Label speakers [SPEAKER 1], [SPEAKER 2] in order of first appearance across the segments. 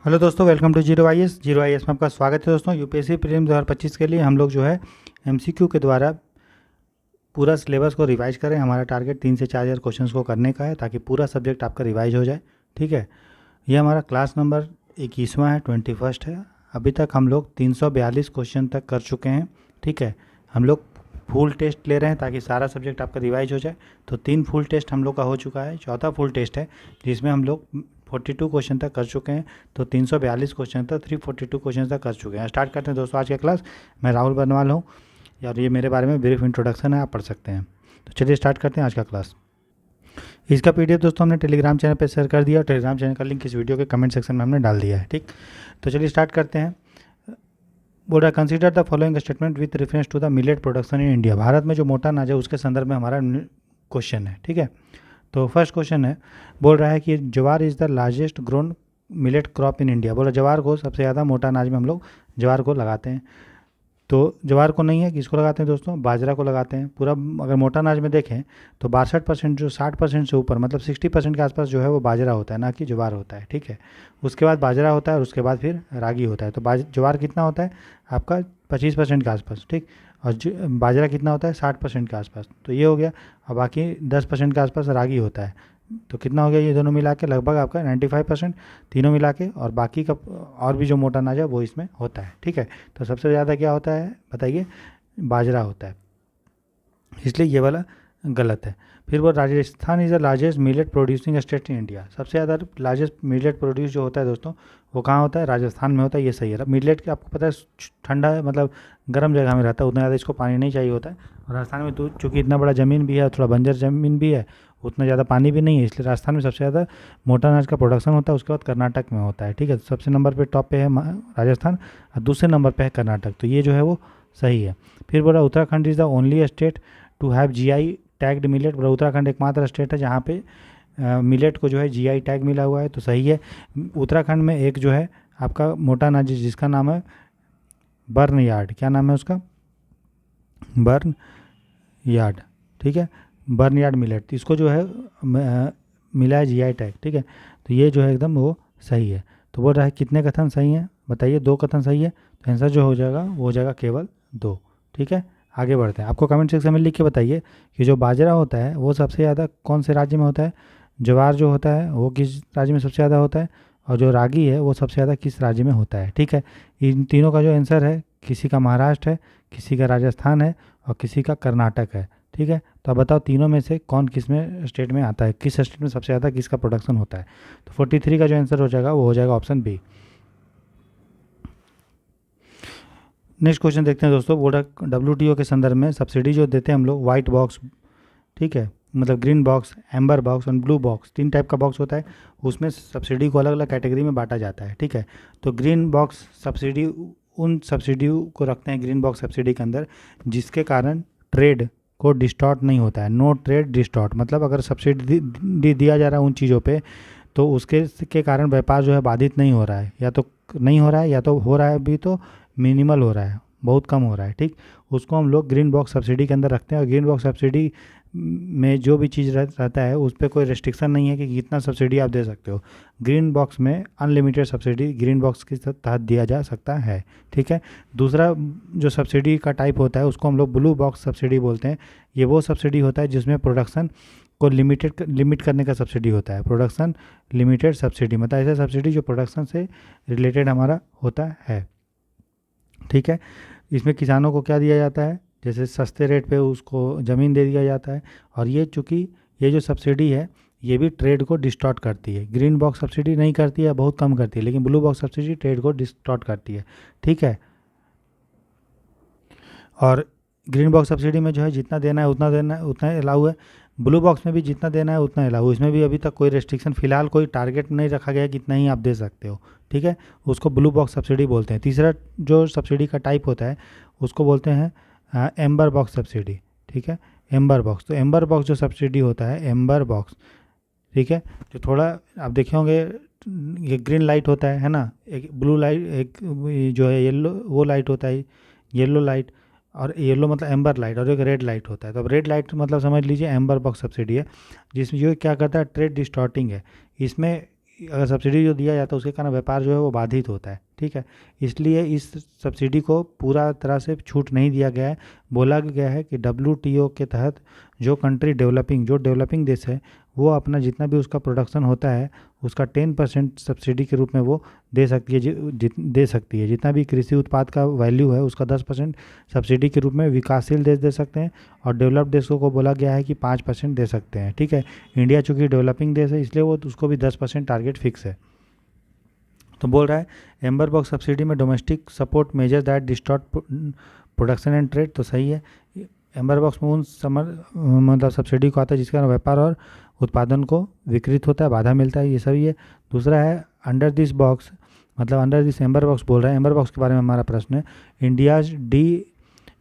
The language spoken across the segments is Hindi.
[SPEAKER 1] हेलो दोस्तों, welcome to zero I S में आपका स्वागत है। दोस्तों, यूपीएससी प्रीलिम्स 2025 के लिए हम लोग जो है एमसीक्यू के द्वारा पूरा सिलेबस को रिवाइज करें। हमारा टारगेट 3 से 4 क्वेश्चन को करने का है ताकि पूरा सब्जेक्ट आपका रिवाइज हो जाए। ठीक है, ये हमारा क्लास नंबर 21वां है, 21st है। अभी तक हम लोग 342 क्वेश्चन तक कर चुके हैं। ठीक है, हम लोग फुल टेस्ट ले रहे हैं ताकि सारा सब्जेक्ट आपका रिवाइज हो जाए। तो 3 फुल टेस्ट हम लोग का हो चुका है, चौथा फुल टेस्ट है जिसमें हम लोग 42 क्वेश्चन तक कर चुके हैं। तो 342 क्वेश्चन तक 342 क्वेश्चन तक कर चुके हैं। स्टार्ट करते हैं दोस्तों आज का क्लास। मैं राहुल बनवाल हूँ और ये मेरे बारे में ब्रीफ इंट्रोडक्शन है, आप पढ़ सकते हैं। तो चलिए स्टार्ट करते हैं आज का क्लास। इसका पीडीएफ दोस्तों हमने टेलीग्राम चैनल पर शेयर कर दिया और टेलीग्राम चैनल का लिंक इस वीडियो के कमेंट सेक्शन में हमने डाल दिया है। ठीक, तो चलिए स्टार्ट करते हैं। बोल रहा consider the following statement with reference to the millet production in India. Bharat में जो मोटा अनाज है उसके संदर्भ में हमारा क्वेश्चन है। ठीक है, तो फर्स्ट क्वेश्चन है, बोल रहा है कि jowar is the largest grown millet crop in India. बोला ज्वार को सबसे ज़्यादा मोटा अनाज में हम लोग ज्वार को लगाते हैं। तो ज्वार को नहीं है, किसको लगाते हैं दोस्तों? बाजरा को लगाते हैं। पूरा अगर मोटा अनाज में देखें तो 62% जो 60% से ऊपर मतलब 60% के आसपास जो है वो बाजरा होता है, ना कि ज्वार होता है। ठीक है, उसके बाद बाजरा होता है और उसके बाद फिर रागी होता है। तो ज्वार कितना होता है आपका? 25% के आसपास। ठीक, और बाजरा कितना होता है? 60% के आसपास। तो ये हो गया। और बाकी 10% के आसपास रागी होता है। तो कितना हो गया ये दोनों मिला के? लगभग आपका 95% तीनों मिला के। और बाकी का और भी जो मोटा अनाज है वो इसमें होता है। ठीक है, तो सबसे ज़्यादा क्या होता है बताइए? बाजरा होता है, इसलिए ये वाला गलत है। फिर वो Rajasthan is the largest millet producing state in India. सबसे ज़्यादा लार्जेस्ट मिलेट प्रोड्यूस जो होता है दोस्तों वो कहाँ होता है? राजस्थान में होता है। ये सही है। मिलेट के आपको पता है ठंडा है, मतलब गर्म जगह में रहता है, उतना ज़्यादा इसको पानी नहीं चाहिए होता है। और राजस्थान में तो चूँकि इतना बड़ा ज़मीन भी है, थोड़ा बंजर ज़मीन भी है, उतना ज़्यादा पानी भी नहीं है, इसलिए राजस्थान में सबसे ज़्यादा मोटा अनाज का प्रोडक्शन होता है। उसके बाद कर्नाटक में होता है। ठीक है, तो सबसे नंबर पे टॉप पे है राजस्थान और दूसरे नंबर पे है कर्नाटक। तो ये जो है वो सही है। फिर बोला Uttarakhand is the only state to have GI tagged millet. बोला उत्तराखंड एकमात्र स्टेट है जहाँ पे मिलेट को जो है जीआई टैग मिला हुआ है। तो सही है। उत्तराखंड में एक जो है आपका मोटा अनाज जिसका नाम है बर्न यार्ड। क्या नाम है उसका? Burn yard. ठीक है, बर्न यार्ड मिलेट, इसको जो है मिला है जीआई टैग। ठीक है, तो ये जो है एकदम वो सही है। तो बोल रहा है कितने कथन सही हैं बताइए? 2 कथन सही है। तो आंसर जो हो जाएगा वो हो जाएगा केवल 2। ठीक है, आगे बढ़ते हैं। आपको कमेंट सेक्शन में लिख के बताइए कि जो बाजरा होता है वो सबसे ज़्यादा कौन से राज्य में होता है, ज्वार जो होता है वो किस राज्य में सबसे ज़्यादा होता है, और जो रागी है वो सबसे ज़्यादा किस राज्य में होता है। ठीक है, इन तीनों का जो आंसर है, किसी का महाराष्ट्र है, किसी का राजस्थान है और किसी का कर्नाटक है। ठीक है, तो अब बताओ तीनों में से कौन किस में स्टेट में आता है, किस स्टेट में सबसे ज़्यादा किसका प्रोडक्शन होता है? तो 43 का जो आंसर हो जाएगा वो हो जाएगा ऑप्शन बी। नेक्स्ट क्वेश्चन देखते हैं दोस्तों। बोर्ड डब्ल्यूटीओ के संदर्भ में सब्सिडी जो देते हैं हम लोग, वाइट बॉक्स, ठीक है, मतलब ग्रीन बॉक्स, एम्बर बॉक्स और ब्लू बॉक्स, 3 टाइप का बॉक्स होता है। उसमें सब्सिडी को अलग अलग कैटेगरी में बांटा जाता है। ठीक है, तो ग्रीन बॉक्स सब्सिडी उन सब्सिडी को रखते हैं ग्रीन बॉक्स सब्सिडी के अंदर जिसके कारण ट्रेड को डिस्टॉर्ट नहीं होता है। नो ट्रेड डिस्टॉर्ट, मतलब अगर सब्सिडी दिया जा रहा है उन चीज़ों पे तो उसके के कारण व्यापार जो है बाधित नहीं हो रहा है, या तो नहीं हो रहा है या तो हो रहा है भी तो मिनिमल हो रहा है, बहुत कम हो रहा है। ठीक, उसको हम लोग ग्रीन बॉक्स सब्सिडी के अंदर रखते हैं। और ग्रीन बॉक्स सब्सिडी में जो भी चीज़ रहता है उस पर कोई रेस्ट्रिक्शन नहीं है कि कितना सब्सिडी आप दे सकते हो। ग्रीन बॉक्स में अनलिमिटेड सब्सिडी ग्रीन बॉक्स के तहत दिया जा सकता है। ठीक है, दूसरा जो सब्सिडी का टाइप होता है उसको हम लोग ब्लू बॉक्स सब्सिडी बोलते हैं। ये वो सब्सिडी होता है जिसमें प्रोडक्शन को लिमिट करने का सब्सिडी होता है। प्रोडक्शन लिमिटेड सब्सिडी मतलब ऐसा सब्सिडी जो प्रोडक्शन से रिलेटेड हमारा होता है। ठीक है, इसमें किसानों को क्या दिया जाता है? जैसे सस्ते रेट पे उसको ज़मीन दे दिया जाता है। और ये चूँकि ये जो सब्सिडी है ये भी ट्रेड को डिस्टॉर्ट करती है। ग्रीन बॉक्स सब्सिडी नहीं करती है, बहुत कम करती है, लेकिन ब्लू बॉक्स सब्सिडी ट्रेड को डिस्टॉर्ट करती है। ठीक है, और ग्रीन बॉक्स सब्सिडी में जो है जितना देना है उतना अलाउ है। ब्लू बॉक्स में भी जितना देना है उतना अलाउ। इसमें भी अभी तक कोई रेस्ट्रिक्शन, फिलहाल कोई टारगेट नहीं रखा गया है कितना ही आप दे सकते हो। ठीक है, उसको ब्लू बॉक्स सब्सिडी बोलते हैं। तीसरा जो सब्सिडी का टाइप होता है उसको बोलते हैं एम्बर बॉक्स सब्सिडी। ठीक है, एम्बर बॉक्स, तो एम्बर बॉक्स जो सब्सिडी होता है एम्बर बॉक्स, ठीक है, जो थोड़ा आप देखे होंगे ये ग्रीन लाइट होता है ना, एक ब्लू लाइट, एक जो है येलो वो लाइट होता है, येलो लाइट, और येलो मतलब एम्बर लाइट, और एक रेड लाइट होता है। तो अब रेड लाइट मतलब समझ लीजिए एम्बर बॉक्स सब्सिडी है, जिसमें ये क्या करता है ट्रेड डिस्टॉर्टिंग है। इसमें अगर सब्सिडी जो दिया जाता है उसके कारण व्यापार जो है वो बाधित होता है, ठीक है। इसलिए इस सब्सिडी को पूरा तरह से छूट नहीं दिया गया है। बोला गया है कि WTO के तहत जो कंट्री जो डेवलपिंग देश है वो अपना जितना भी उसका प्रोडक्शन होता है उसका 10% सब्सिडी के रूप में वो दे सकती है, दे सकती है। जितना भी कृषि उत्पाद का वैल्यू है उसका 10% सब्सिडी के रूप में विकासशील देश दे सकते हैं, और डेवलप्ड देशों को बोला गया है कि 5% दे सकते हैं, ठीक है। इंडिया चूँकि डेवलपिंग देश है इसलिए वो उसको भी 10% टारगेट फिक्स है। तो बोल रहा है एम्बर बॉक्स सब्सिडी में domestic support measure that distort production and trade, तो सही है। एम्बर बॉक्स में उन मतलब सब्सिडी को आता है जिसके कारण व्यापार और उत्पादन को विकृत होता है, बाधा मिलता है, ये सभी है। दूसरा है अंडर दिस बॉक्स, मतलब अंडर दिस एम्बर बॉक्स बोल रहा है। एम्बर बॉक्स के बारे में हमारा प्रश्न है, India's D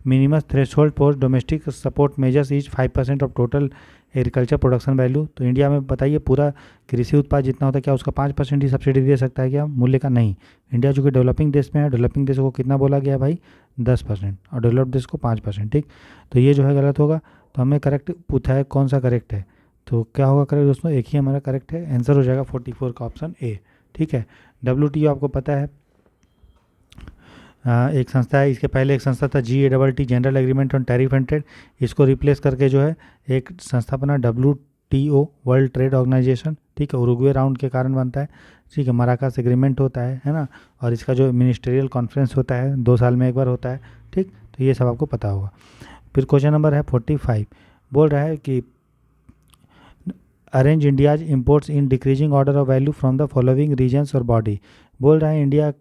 [SPEAKER 1] minimum threshold for domestic support measures is 5% of total agriculture production value. तो इंडिया में बताइए पूरा कृषि उत्पाद जितना होता है क्या उसका 5% ही सब्सिडी दे सकता है क्या मूल्य का? नहीं। इंडिया चूँकि डेवलपिंग देश में है, डेवलपिंग देशों को कितना बोला गया है भाई? 10%, और डेवलप्ड देश को 5%, ठीक। तो ये जो है गलत होगा। तो हमें करेक्ट पूछा है कौन सा करेक्ट है, तो क्या होगा करेक्ट दोस्तों? एक ही हमारा करेक्ट है, आंसर हो जाएगा 44 का ऑप्शन ए, ठीक है। WTO आपको पता है एक संस्था है, इसके पहले एक संस्था था GATT general agreement on tariff and trade, इसको रिप्लेस करके जो है एक संस्था बना WTO वर्ल्ड ट्रेड ऑर्गेनाइजेशन, ठीक है। उरुग्वे राउंड के कारण बनता है, ठीक है। मराकस एग्रीमेंट होता है ना, और इसका जो मिनिस्ट्रियल कॉन्फ्रेंस होता है 2 साल में एक बार होता है, ठीक। तो ये सब आपको पता होगा। फिर क्वेश्चन नंबर है 45, बोल रहा है कि arrange India's imports in decreasing order of value from the following regions और बॉडी। बोल रहा है इंडिया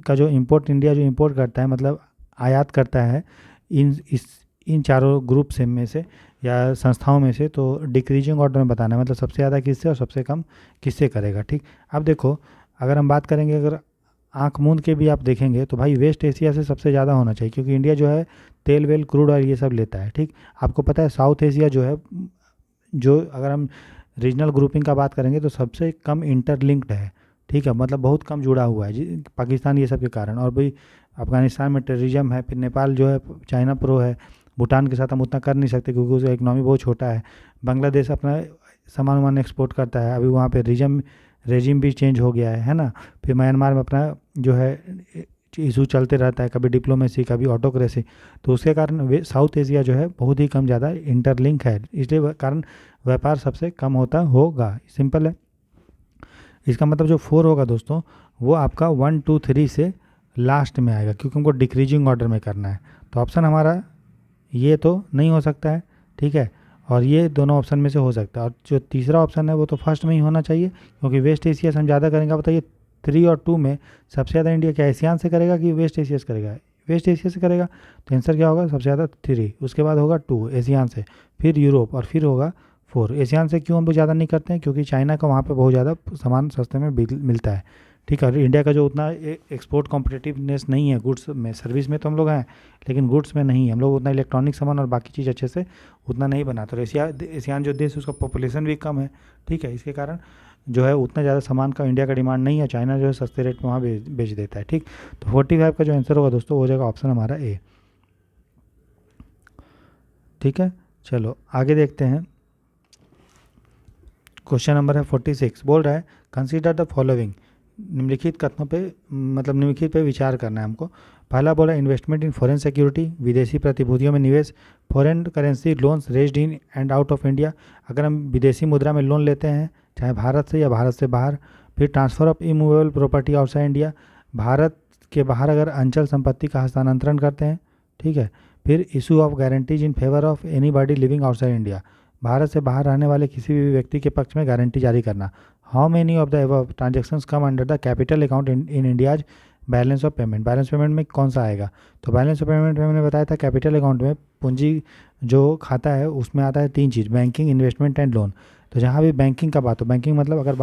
[SPEAKER 1] का जो इंडिया जो इम्पोर्ट करता है मतलब आयात करता है इन चारों ग्रुप से में से या संस्थाओं में से, तो डिक्रीजिंग ऑर्डर में बताना है, मतलब सबसे ज़्यादा किससे और सबसे कम किससे करेगा, ठीक। अब देखो अगर हम बात करेंगे, अगर आँख मूंद के भी आप देखेंगे तो भाई वेस्ट एशिया से सबसे ज़्यादा होना चाहिए, क्योंकि इंडिया जो है तेल वेल क्रूड ऑयल ये सब लेता है, ठीक। आपको पता है साउथ एशिया जो है, जो अगर हम रीजनल ग्रुपिंग का बात करेंगे तो सबसे कम इंटरलिंक्ड है, ठीक है। मतलब बहुत कम जुड़ा हुआ है पाकिस्तान ये सब के कारण, और भाई अफगानिस्तान में टेररिज्म है, फिर नेपाल जो है चाइना प्रो है, भूटान के साथ हम उतना कर नहीं सकते क्योंकि उसका इकनॉमी बहुत छोटा है। बांग्लादेश अपना सामान वामान एक्सपोर्ट करता है, अभी वहाँ पे रेजिम भी चेंज हो गया है ना। फिर म्यांमार में अपना जो है इशू चलते रहता है, कभी डिप्लोमेसी कभी ऑटोक्रेसी, तो उसके कारण साउथ एशिया जो है बहुत ही कम ज़्यादा इंटरलिंक है, इसलिए कारण व्यापार सबसे कम होता होगा, सिंपल है। इसका मतलब जो 4 होगा दोस्तों वो आपका 1 2 3 से लास्ट में आएगा, क्योंकि हमको डिक्रीजिंग ऑर्डर में करना है। तो ऑप्शन हमारा ये तो नहीं हो सकता है, ठीक है, और ये दोनों ऑप्शन में से हो सकता है, और जो तीसरा ऑप्शन है वो तो फर्स्ट में ही होना चाहिए, क्योंकि वेस्ट एशिया से हम ज़्यादा करेंगे। बताइए 3 और 2 में सबसे ज़्यादा इंडिया क्या एशियान से करेगा कि वेस्ट एशिया से करेगा? वेस्ट एशिया से करेगा, तो आंसर क्या होगा? सबसे ज़्यादा 3, उसके बाद होगा 2 एशियान से, फिर यूरोप, और फिर होगा 4। एशियान से क्यों हम लोग ज़्यादा नहीं करते हैं? क्योंकि चाइना का वहाँ पे बहुत ज़्यादा सामान सस्ते में मिलता है, ठीक है। और इंडिया का जो उतना एक्सपोर्ट कॉम्पिटिटिवनेस नहीं है गुड्स में, सर्विस में तो हम लोग हैं लेकिन गुड्स में नहीं है, हम लोग उतना इलेक्ट्रॉनिक सामान और बाकी चीज़ अच्छे से उतना नहीं बनाते। और एशियान जो देश है उसका पॉपुलेशन भी कम है, ठीक है, इसके कारण जो है उतना ज़्यादा सामान का इंडिया का डिमांड नहीं है, चाइना जो है सस्ते रेट में वहाँ बेच देता है, ठीक। तो 45 का जो आंसर होगा दोस्तों हो जाएगा ऑप्शन हमारा ए, ठीक है। चलो आगे देखते हैं, क्वेश्चन नंबर है 46, बोल रहा है कंसीडर द फॉलोइंग, निम्नलिखित कथनों पे मतलब निम्नलिखित पे विचार करना है हमको। पहला बोला इन्वेस्टमेंट इन फॉरेन सिक्योरिटी, विदेशी प्रतिभूतियों में निवेश, foreign currency loans raised in and out of India, अगर हम विदेशी मुद्रा में लोन लेते हैं चाहे भारत से या भारत से बाहर। फिर transfer of immovable property outside India, Bharat के बाहर अगर अंचल संपत्ति का हस्तांतरण करते हैं, ठीक है। फिर issue of guarantees in favour of any body living outside India, Bharat से बाहर रहने वाले किसी भी व्यक्ति के पक्ष में गारंटी जारी करना। How many of the above transactions come under the capital account in India's balance of payment, balance payment में कौन सा आएगा? तो बैलेंस ऑफ पेमेंट में मैंने बताया था कैपिटल अकाउंट में पूंजी जो खाता है उसमें आता है 3 चीज़, बैंकिंग, इन्वेस्टमेंट एंड लोन। तो जहाँ भी बैंकिंग का बात हो, बैंकिंग मतलब अगर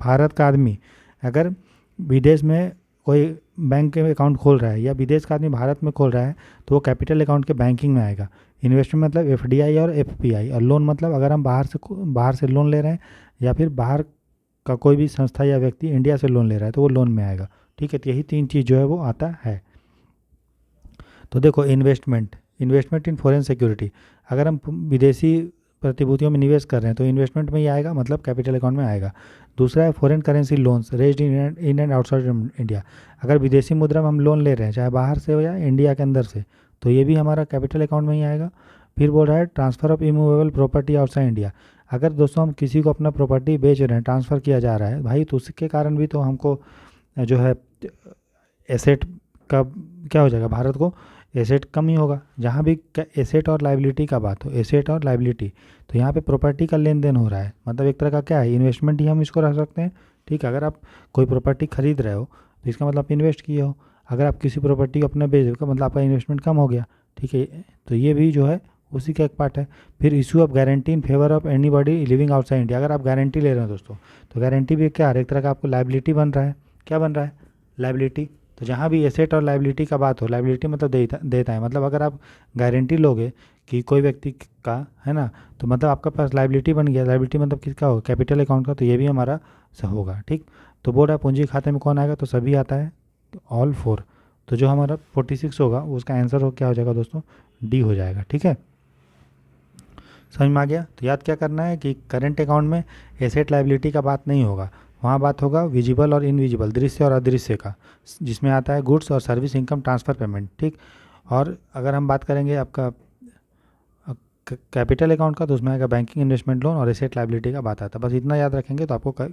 [SPEAKER 1] भारत का आदमी अगर विदेश में कोई बैंक अकाउंट खोल रहा है या विदेश का आदमी भारत में खोल रहा है तो वो कैपिटल अकाउंट के बैंकिंग में आएगा। इन्वेस्टमेंट मतलब FDI और FPI, और लोन मतलब अगर हम बाहर से लोन ले रहे हैं या फिर बाहर का कोई भी संस्था या व्यक्ति इंडिया से लोन ले रहा है तो वो लोन में आएगा, ठीक है। तो यही 3 चीज़ जो है वो आता है। तो देखो इन्वेस्टमेंट इन फॉरेन सिक्योरिटी, अगर हम विदेशी प्रतिभूतियों में निवेश कर रहे हैं तो इन्वेस्टमेंट में ही आएगा, मतलब कैपिटल अकाउंट में आएगा। दूसरा है foreign currency loans raised in and outside India. अगर विदेशी मुद्रा में हम लोन ले रहे हैं चाहे बाहर से हो या इंडिया के अंदर से, तो ये भी हमारा कैपिटल अकाउंट में ही आएगा। फिर बोल रहा है transfer of immovable property outside India. अगर दोस्तों हम किसी को अपना प्रॉपर्टी बेच रहे हैं, ट्रांसफ़र किया जा रहा है भाई, तो उसके कारण भी तो हमको जो है एसेट का क्या हो जाएगा, भारत को एसेट कम ही होगा। जहाँ भी एसेट और लाइबिलिटी का बात हो, एसेट और लाइबिलिटी, तो यहाँ पे प्रॉपर्टी का लेन देन हो रहा है, मतलब एक तरह का क्या है, इन्वेस्टमेंट ही हम इसको रख सकते हैं। ठीक है, अगर आप कोई प्रॉपर्टी खरीद रहे हो तो इसका मतलब आप इन्वेस्ट किए हो। अगर आप किसी प्रॉपर्टी को अपना बेच रहे हो मतलब आपका इन्वेस्टमेंट कम हो गया। ठीक है, तो ये भी जो है उसी का एक पार्ट है। फिर issue of guarantee in favour of any body living outside India. अगर आप गारंटी ले रहे हो दोस्तों, तो गारंटी भी क्या है, एक तरह का आपको लाइबिलिटी बन रहा है। क्या बन रहा है, लाइबिलिटी। तो जहाँ भी एसेट और लाइबिलिटी का बात हो, लाइबिलिटी मतलब देता है, मतलब अगर आप गारंटी लोगे कि कोई व्यक्ति का है ना, तो मतलब आपका पास लाइबिलिटी बन गया। लाइबिलिटी मतलब किसका होगा, कैपिटल अकाउंट का, तो ये भी हमारा होगा। ठीक, तो बोल रहा है पूंजी खाते में कौन आएगा, तो सभी आता है, ऑल 4। तो जो हमारा 46 होगा उसका आंसर क्या हो जाएगा दोस्तों, डी हो जाएगा। ठीक है, समझ में आ गया। तो याद क्या करना है कि करंट अकाउंट में एसेट लाइबिलिटी का बात नहीं होगा, वहाँ बात होगा विजिबल और इनविजिबल, दृश्य और अदृश्य का, जिसमें आता है गुड्स और सर्विस इनकम ट्रांसफ़र पेमेंट। ठीक, और अगर हम बात करेंगे आपका कैपिटल अकाउंट का, तो उसमें आएगा बैंकिंग, इन्वेस्टमेंट, लोन और एसेट लाइबिलिटी का बात आता है। बस इतना याद रखेंगे तो आपको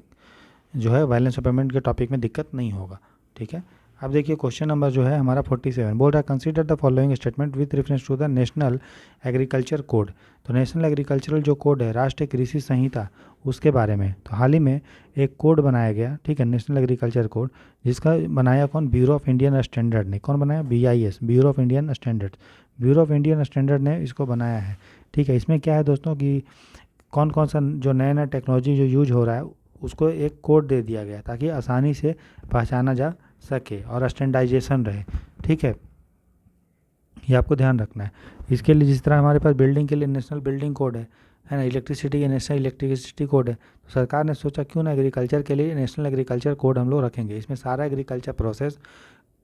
[SPEAKER 1] जो है बैलेंस ऑफ पेमेंट के टॉपिक में दिक्कत नहीं होगा। ठीक है, अब देखिए क्वेश्चन नंबर जो है हमारा 47 बोल रहा है consider the following statement with reference to the national agriculture code. तो नेशनल एग्रीकल्चरल जो कोड है, राष्ट्रीय कृषि संहिता, उसके बारे में तो हाल ही में एक कोड बनाया गया। ठीक है, नेशनल एग्रीकल्चर कोड, जिसका बनाया कौन, ब्यूरो ऑफ इंडियन स्टैंडर्ड ने। कौन बनाया, BIS, bureau of Indian standard. Bureau of Indian standard ने इसको बनाया है। ठीक है, इसमें क्या है दोस्तों कि कौन कौन सा जो नया नया टेक्नोलॉजी जो यूज हो रहा है उसको एक कोड दे दिया गया ताकि आसानी से पहचाना जा सके और स्टैंडर्डाइजेशन रहे। ठीक है, ये आपको ध्यान रखना है। इसके लिए जिस तरह हमारे पास बिल्डिंग के लिए नेशनल बिल्डिंग कोड है ना, इलेक्ट्रिसिटी के नेशनल इलेक्ट्रिसिटी कोड है, तो सरकार ने सोचा क्यों ना एग्रीकल्चर के लिए नेशनल एग्रीकल्चर कोड हम लोग रखेंगे। इसमें सारा एग्रीकल्चर प्रोसेस,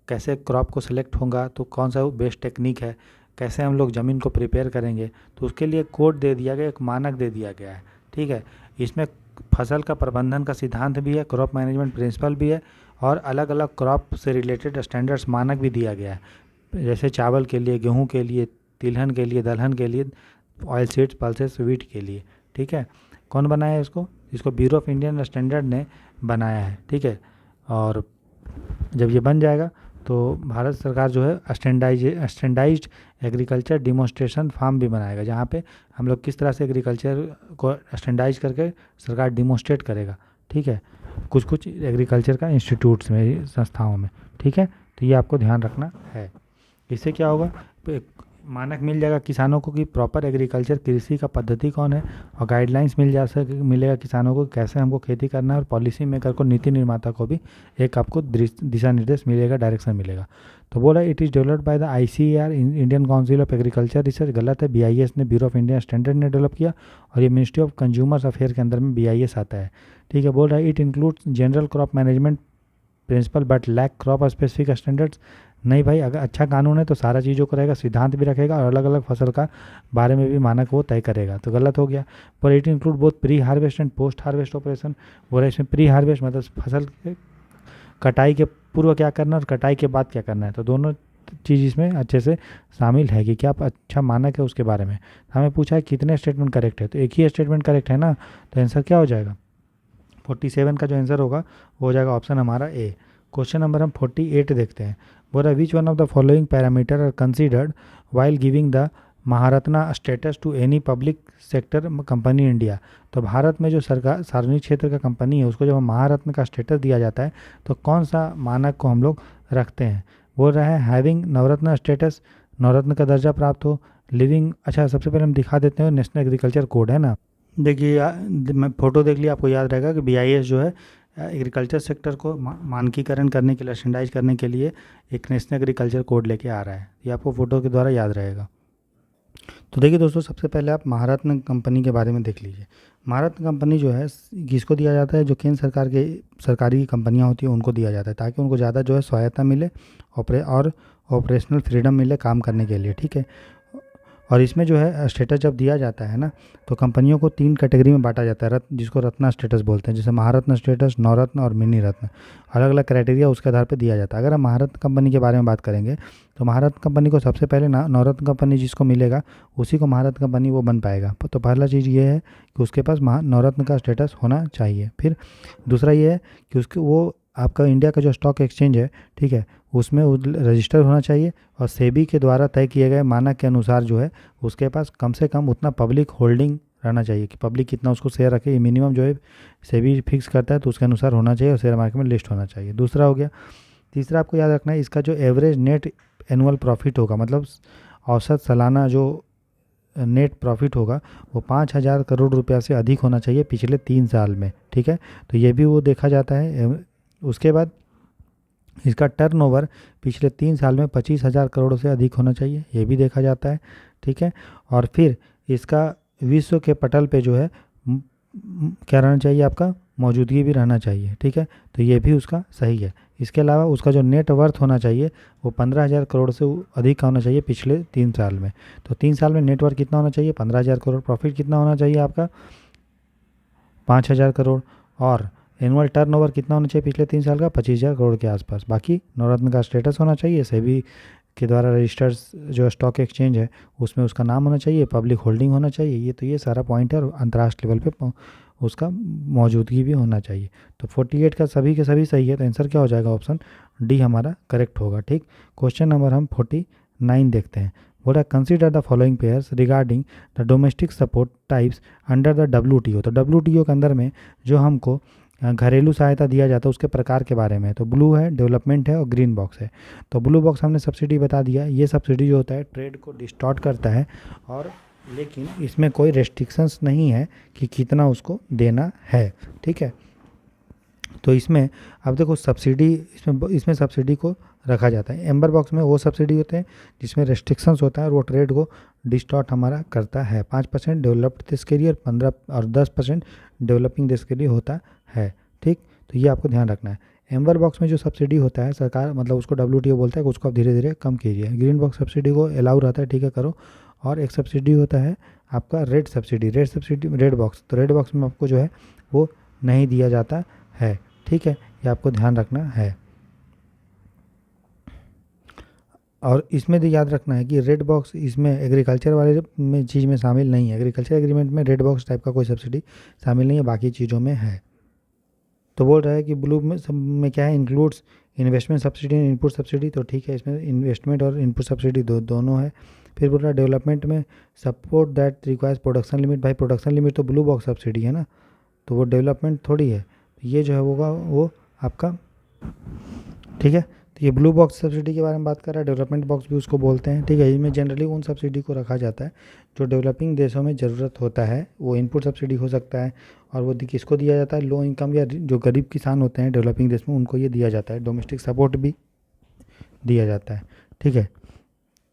[SPEAKER 1] कैसे क्रॉप को सिलेक्ट होगा, तो कौन सा बेस्ट टेक्निक है, कैसे हम लोग ज़मीन को प्रिपेयर करेंगे, तो उसके लिए कोड दे दिया गया, एक मानक दे दिया गया है। ठीक है, इसमें फसल का प्रबंधन का सिद्धांत भी है, क्रॉप मैनेजमेंट प्रिंसिपल भी है, और अलग अलग क्रॉप से रिलेटेड स्टैंडर्ड्स मानक भी दिया गया है। जैसे चावल के लिए, गेहूं के लिए, तिलहन के लिए, दलहन के लिए, ऑयल सीड्स, पल्सेस, वीट के लिए। ठीक है, कौन बनाया है इसको, इसको ब्यूरो ऑफ इंडियन स्टैंडर्ड ने बनाया है। ठीक है, और जब ये बन जाएगा तो भारत सरकार जो है स्टैंडाइज्ड एग्रीकल्चर डिमॉन्स्ट्रेशन फार्म भी बनाएगा, जहाँ पे हम लोग किस तरह से एग्रीकल्चर को स्टैंडाइज करके सरकार डिमॉन्स्ट्रेट करेगा। ठीक है, कुछ कुछ एग्रीकल्चर का इंस्टीट्यूट्स में, संस्थाओं में। ठीक है, तो ये आपको ध्यान रखना है। इससे क्या होगा, मानक मिल जाएगा किसानों को कि प्रॉपर एग्रीकल्चर कृषि का पद्धति कौन है, और गाइडलाइंस मिलेगा किसानों को कैसे हमको खेती करना है, और पॉलिसी मेकर को, नीति निर्माता को भी एक आपको दिशा निर्देश मिलेगा, डायरेक्शन मिलेगा। तो बोला it is developed by the ICAR, Indian council of agriculture research. गलत है, BIS ने, ब्यूरो ऑफ इंडियन स्टैंडर्ड ने डेवलप किया, और ये मिनिस्ट्री ऑफ कंज्यूमर्स अफेयर के अंदर में BIS आता है। ठीक है, बोल रहा है it includes general crop management principle but lack crop specific standards. नहीं भाई, अगर अच्छा कानून है तो सारा चीज़ों को रहेगा, सिद्धांत भी रखेगा, और अलग अलग फसल का बारे में भी मानक वो तय करेगा। तो गलत हो गया। पर it include both pre harvest and post harvest operation. बोल रहे इसमें प्री हार्वेस्ट मतलब फसल के कटाई के पूर्व क्या करना है और कटाई के बाद क्या करना है, तो दोनों चीज़ इसमें अच्छे से शामिल है कि क्या अच्छा मानक है उसके बारे में। हमें पूछा है कितने स्टेटमेंट करेक्ट है, तो एक ही स्टेटमेंट करेक्ट है ना, तो आंसर क्या हो जाएगा, 47 का जो आंसर होगा वो हो जाएगा ऑप्शन हमारा ए। क्वेश्चन नंबर हम 48 देखते हैं। बोल रहा है which one of the following parameter are considered while giving the Maharatna status to any public sector company India. तो भारत में जो सरकार सार्वजनिक क्षेत्र का कंपनी है उसको जब महारत्न का स्टेटस दिया जाता है तो कौन सा मानक को हम लोग रखते हैं। बोल रहा है हैविंग नवरत्न स्टेटस, नवरत्न का दर्जा प्राप्त हो, लिविंग। अच्छा, सबसे पहले हम दिखा देते हैं नेशनल एग्रीकल्चर कोड है ना। देखिए मैं फ़ोटो देख लिया, आपको याद रहेगा कि BIS जो है एग्रीकल्चर सेक्टर को मानकीकरण करने के लिए, स्टैंडाइज करने के लिए एक नेशनल एग्रीकल्चर कोड लेके आ रहा है। ये आपको फ़ोटो के द्वारा याद रहेगा। तो देखिए दोस्तों, सबसे पहले आप महारत्न कंपनी के बारे में देख लीजिए। महारत्न कंपनी जो है किसको दिया जाता है, जो केंद्र सरकार के सरकारी कंपनियां होती हैं उनको दिया जाता है, ताकि उनको ज़्यादा जो है सहायता मिले और ऑपरेशनल फ्रीडम मिले काम करने के लिए। ठीक है, और इसमें जो है स्टेटस जब दिया जाता है ना, तो कंपनियों को 3 कैटेगरी में बांटा जाता है, जिसको रत्न स्टेटस बोलते हैं, जैसे महारत्न स्टेटस, नवरत्न और मिनी रत्न। अलग अलग क्राइटेरिया उसके आधार पर दिया जाता है। अगर हम महारत्न कंपनी के बारे में बात करेंगे, तो महारत्न कंपनी को सबसे पहले ना नवरत्न कंपनी जिसको मिलेगा उसी को महारत्न कंपनी वो बन पाएगा। तो पहला चीज़ ये है कि उसके पास नवरत्न का स्टेटस होना चाहिए। फिर दूसरा ये है कि उसके वो आपका इंडिया का जो स्टॉक एक्सचेंज है, ठीक है, उसमें रजिस्टर होना चाहिए और सेबी के द्वारा तय किए गए मानक के अनुसार जो है उसके पास कम से कम उतना पब्लिक होल्डिंग रहना चाहिए कि पब्लिक कितना उसको शेयर रखे, ये मिनिमम जो है सेबी फिक्स करता है, तो उसके अनुसार होना चाहिए और शेयर मार्केट में लिस्ट होना चाहिए। दूसरा हो गया। तीसरा आपको याद रखना है, इसका जो एवरेज नेट एनुअल प्रॉफिट होगा, मतलब औसत सालाना जो नेट प्रॉफिट होगा वो 5,000 करोड़ रुपया से अधिक होना चाहिए पिछले 3 साल में, ठीक है। तो ये भी वो देखा जाता है। उसके बाद इसका टर्नओवर पिछले 3 साल में 25,000 करोड़ से अधिक होना चाहिए, ये भी देखा जाता है, ठीक है। और फिर इसका विश्व के पटल पे जो है क्या रहना चाहिए, आपका मौजूदगी भी रहना चाहिए, ठीक है। तो ये भी उसका सही है। इसके अलावा उसका जो नेट वर्थ होना चाहिए वो 15,000 करोड़ से अधिक का होना चाहिए पिछले 3 साल में। तो 3 साल में नेट वर्थ कितना होना चाहिए, 15,000 करोड़। प्रॉफिट कितना होना चाहिए आपका, 5,000 करोड़। और एनुअल टर्नओवर कितना होना चाहिए पिछले 3 साल का, 25,000 करोड़ के आसपास। बाकी नवरत्न का स्टेटस होना चाहिए, सेबी के द्वारा रजिस्टर्स जो स्टॉक एक्सचेंज है उसमें उसका नाम होना चाहिए, पब्लिक होल्डिंग होना चाहिए। ये सारा पॉइंट है और अंतर्राष्ट्रीय लेवल पे उसका मौजूदगी भी होना चाहिए। तो 48 का सभी के सभी सही है, तो आंसर क्या हो जाएगा, ऑप्शन डी हमारा करेक्ट होगा, ठीक। क्वेश्चन नंबर हम 49 देखते हैं। बोला consider the following pairs regarding the domestic support types under the WTO। तो WTO के अंदर में जो हमको घरेलू सहायता दिया जाता है उसके प्रकार के बारे में, तो ब्लू है, डेवलपमेंट है और ग्रीन बॉक्स है। तो ब्लू बॉक्स हमने सब्सिडी बता दिया, ये सब्सिडी जो होता है ट्रेड को डिस्टॉर्ट करता है, और लेकिन इसमें कोई रेस्ट्रिक्शंस नहीं है कि कितना उसको देना है, ठीक है। तो इसमें अब देखो सब्सिडी, इसमें सब्सिडी को रखा जाता है। एम्बर बॉक्स में वो सब्सिडी होते हैं जिसमें रेस्ट्रिक्शंस होता है और वो ट्रेड को डिस्टॉर्ट हमारा करता है। 5% डेवलप्ड देश के लिए और 10% डेवलपिंग देश के लिए होता है, ठीक। तो ये आपको ध्यान रखना है। एम्बर बॉक्स में जो सब्सिडी होता है सरकार, मतलब उसको WTO बोलता है कि उसको आप धीरे धीरे कम कीजिए। ग्रीन बॉक्स सब्सिडी को अलाउ रहता है, ठीक है, करो। और एक सब्सिडी होता है आपका रेड सब्सिडी, रेड बॉक्स। तो रेड बॉक्स में आपको जो है वो नहीं दिया जाता है, ठीक है, ये आपको ध्यान रखना है। और इसमें भी याद रखना है कि रेड बॉक्स इसमें एग्रीकल्चर वाले में चीज़ में शामिल नहीं है। एग्रीकल्चर एग्रीमेंट में रेड बॉक्स टाइप का कोई सब्सिडी शामिल नहीं है, बाकी चीज़ों में है। तो बोल रहा है कि ब्लू में सब में क्या है, includes investment subsidy and input subsidy. तो ठीक है, इसमें इन्वेस्टमेंट और इनपुट सब्सिडी दोनों है। फिर बोल रहा है डेवलपमेंट में support that requires production limit. भाई प्रोडक्शन लिमिट तो ब्लू बॉक्स सब्सिडी है ना, तो वो डेवलपमेंट थोड़ी है। ये जो है होगा वो आपका, ठीक है। तो ये ब्लू बॉक्स सब्सिडी के बारे में बात कर रहा है, डेवलपमेंट बॉक्स भी उसको बोलते हैं, ठीक है। इसमें जनरली उन सब्सिडी को रखा जाता है जो डेवलपिंग देशों में ज़रूरत होता है। वो इनपुट सब्सिडी हो सकता है, और वो किसको दिया जाता है, लो इनकम या जो गरीब किसान होते हैं डेवलपिंग देश में उनको ये दिया जाता है। डोमेस्टिक सपोर्ट भी दिया जाता है, ठीक है,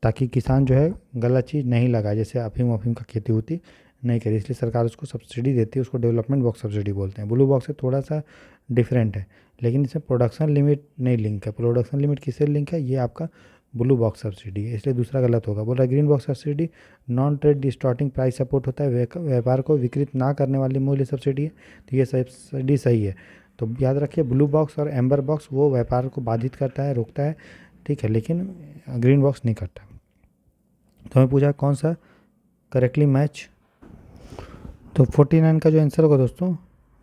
[SPEAKER 1] ताकि किसान जो है गलत चीज़ नहीं लगाए, जैसे अफीम वफीम का खेती होती नहीं करे, इसलिए सरकार उसको सब्सिडी देती है, उसको डेवलपमेंट बॉक्स सब्सिडी बोलते हैं। ब्लू बॉक्स से थोड़ा सा डिफरेंट है, लेकिन इसमें प्रोडक्शन लिमिट नहीं लिंक है। प्रोडक्शन लिमिट किससे लिंक है, ये आपका ब्लू बॉक्स सब्सिडी है, इसलिए दूसरा गलत होगा। बोल रहा है green box subsidy non trade distorting price support होता है, व्यापार को विकृत ना करने वाली मूल्य सब्सिडी है, तो ये सब्सिडी सही है। तो याद रखिए ब्लू बॉक्स और एम्बर बॉक्स वो व्यापार को बाधित करता है, रोकता है, ठीक है, लेकिन ग्रीन बॉक्स नहीं करता। तो हमें पूछा कौन सा करेक्टली मैच, तो 49 का जो आंसर होगा दोस्तों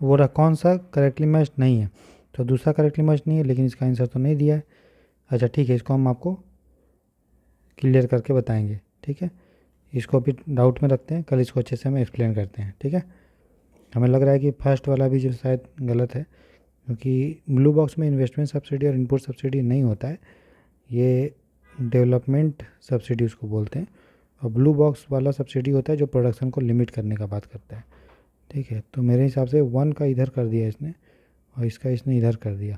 [SPEAKER 1] वो रहा कौन सा करेक्टली मैच नहीं है। तो दूसरा करेक्टली मैच नहीं है, लेकिन इसका आंसर तो नहीं दिया है। अच्छा ठीक है, इसको हम आपको क्लियर करके बताएंगे, ठीक है। इसको अभी डाउट में रखते हैं, कल इसको अच्छे से हम एक्सप्लेन करते हैं, ठीक है। हमें लग रहा है कि फर्स्ट वाला भी जो शायद गलत है, क्योंकि ब्लू बॉक्स में इन्वेस्टमेंट सब्सिडी और इनपुट सब्सिडी नहीं होता है, ये डेवलपमेंट सब्सिडी उसको बोलते हैं। और ब्लू बॉक्स वाला सब्सिडी होता है जो प्रोडक्शन को लिमिट करने का बात करता है, ठीक है। तो मेरे हिसाब से 1 का इधर कर दिया इसने और इसका इसने इधर कर दिया,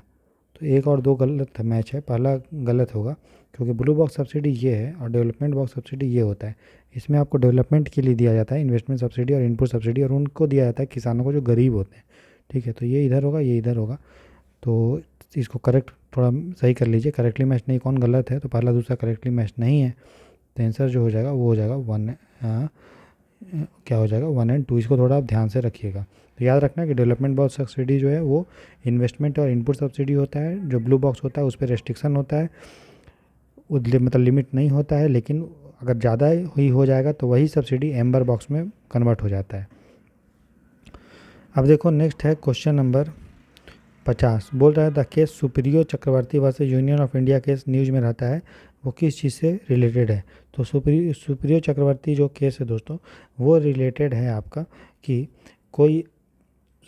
[SPEAKER 1] तो 1 और 2 गलत मैच है, पहला गलत होगा, क्योंकि ब्लू बॉक्स सब्सिडी ये है और डेवलपमेंट बॉक्स सब्सिडी ये होता है। इसमें आपको डेवलपमेंट के लिए दिया जाता है इन्वेस्टमेंट सब्सिडी और इनपुट सब्सिडी, और उनको दिया जाता है किसानों को जो गरीब होते हैं, ठीक है। तो ये इधर होगा, ये इधर होगा, तो इसको करेक्ट थोड़ा सही कर लीजिए। करेक्टली मैच नहीं, कौन गलत है, तो पहला दूसरा करेक्टली मैच नहीं है, तो आंसर जो हो जाएगा वो हो जाएगा क्या हो जाएगा 1 और 2। इसको थोड़ा आप ध्यान से रखिएगा। तो याद रखना कि डेवलपमेंट बॉक्स सब्सिडी जो है वो इन्वेस्टमेंट और इनपुट सब्सिडी होता है। जो ब्लू बॉक्स होता है उस पर रेस्ट्रिक्शन होता है, मतलब लिमिट नहीं होता है, लेकिन अगर ज़्यादा ही हो जाएगा तो वही सब्सिडी एम्बर बॉक्स में कन्वर्ट हो जाता है। अब देखो नेक्स्ट है क्वेश्चन नंबर 50। बोल रहा है the case Supriyo Chakraborty versus union of India case news में रहता है, वो किस चीज़ से रिलेटेड है। तो सुप्रियो चक्रवर्ती जो केस है दोस्तों वो रिलेटेड है आपका कि कोई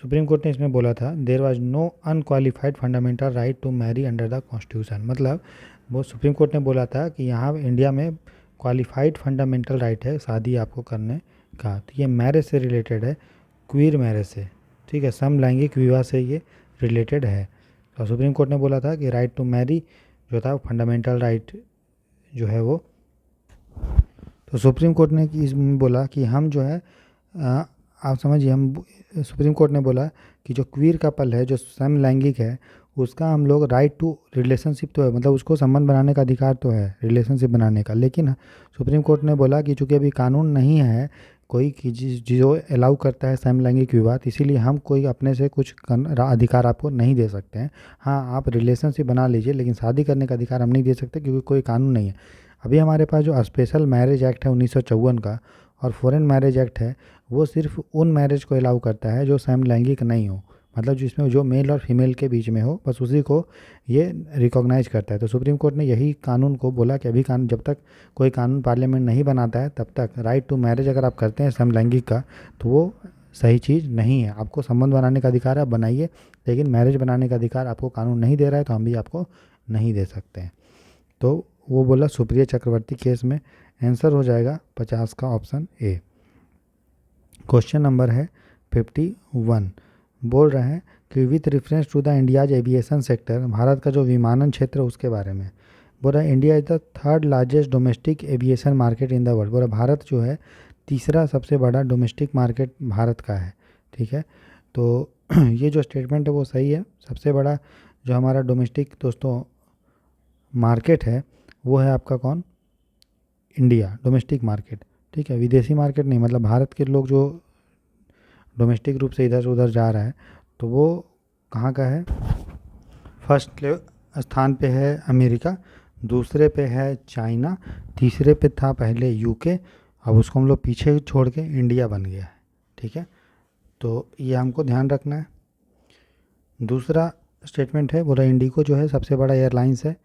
[SPEAKER 1] सुप्रीम कोर्ट ने इसमें बोला था there was no unqualified fundamental right to marry under the constitution. मतलब वो सुप्रीम कोर्ट ने बोला था कि यहाँ इंडिया में क्वालिफाइड फंडामेंटल राइट है शादी आपको करने का। तो ये मैरिज से रिलेटेड है, क्वीर मैरिज से, ठीक है, समलैंगिक विवाह से ये रिलेटेड है। तो सुप्रीम कोर्ट ने बोला था कि राइट टू मैरी जो था फंडामेंटल राइट जो है वो, तो सुप्रीम कोर्ट ने इसमें बोला कि हम जो है आप समझिए, हम सुप्रीम कोर्ट ने बोला कि जो क्वीर कपल है जो समलैंगिक है उसका हम लोग राइट टू रिलेशनशिप तो है, मतलब उसको संबंध बनाने का अधिकार तो है रिलेशनशिप बनाने का, लेकिन सुप्रीम कोर्ट ने बोला कि चूंकि अभी कानून नहीं है कोई कि जो अलाउ करता है समलैंगिक विवाह, इसीलिए हम कोई अपने से कुछ अधिकार आपको नहीं दे सकते हैं। हाँ, आप रिलेशनशिप बना लीजिए लेकिन शादी करने का अधिकार हम नहीं दे सकते क्योंकि कोई कानून नहीं है। अभी हमारे पास जो स्पेशल मैरिज एक्ट है 1954 का और फॉरेन मैरिज एक्ट है वो सिर्फ उन मैरिज को अलाउ करता है जो समलैंगिक नहीं हो, मतलब जिसमें जो मेल और फीमेल के बीच में हो, बस उसी को ये रिकॉग्नाइज करता है। तो सुप्रीम कोर्ट ने यही कानून को बोला कि अभी कानून जब तक कोई कानून पार्लियामेंट नहीं बनाता है तब तक राइट टू मैरिज अगर आप करते हैं समलैंगिक का तो वो सही चीज़ नहीं है। आपको संबंध बनाने का अधिकार है, आप बनाइए, लेकिन मैरिज बनाने का अधिकार आपको कानून नहीं दे रहा है तो हम भी आपको नहीं दे सकते हैं। तो वो बोला सुप्रिया चक्रवर्ती केस में आंसर हो जाएगा 50 का ऑप्शन ए। क्वेश्चन नंबर है 51। बोल रहे हैं कि with reference to the India's aviation sector, Bharat का जो विमानन क्षेत्र है उसके बारे में बोल रहा है India is the third largest domestic aviation market in the world. बोल रहा भारत जो है तीसरा सबसे बड़ा डोमेस्टिक मार्केट भारत का है, ठीक है। तो ये जो स्टेटमेंट है वो सही है। सबसे बड़ा जो हमारा डोमेस्टिक दोस्तों मार्केट है वो है आपका कौन, इंडिया, डोमेस्टिक मार्केट, ठीक है, विदेशी मार्केट नहीं। मतलब भारत के लोग जो डोमेस्टिक रूप से इधर से उधर जा रहा है तो वो कहाँ का है, फर्स्ट स्थान पे है अमेरिका, दूसरे पे है चाइना, तीसरे पे था पहले यूके, अब उसको हम लोग पीछे छोड़ के इंडिया बन गया है, ठीक है। तो ये हमको ध्यान रखना है। दूसरा स्टेटमेंट है बोला इंडिको जो है सबसे बड़ा एयरलाइंस है,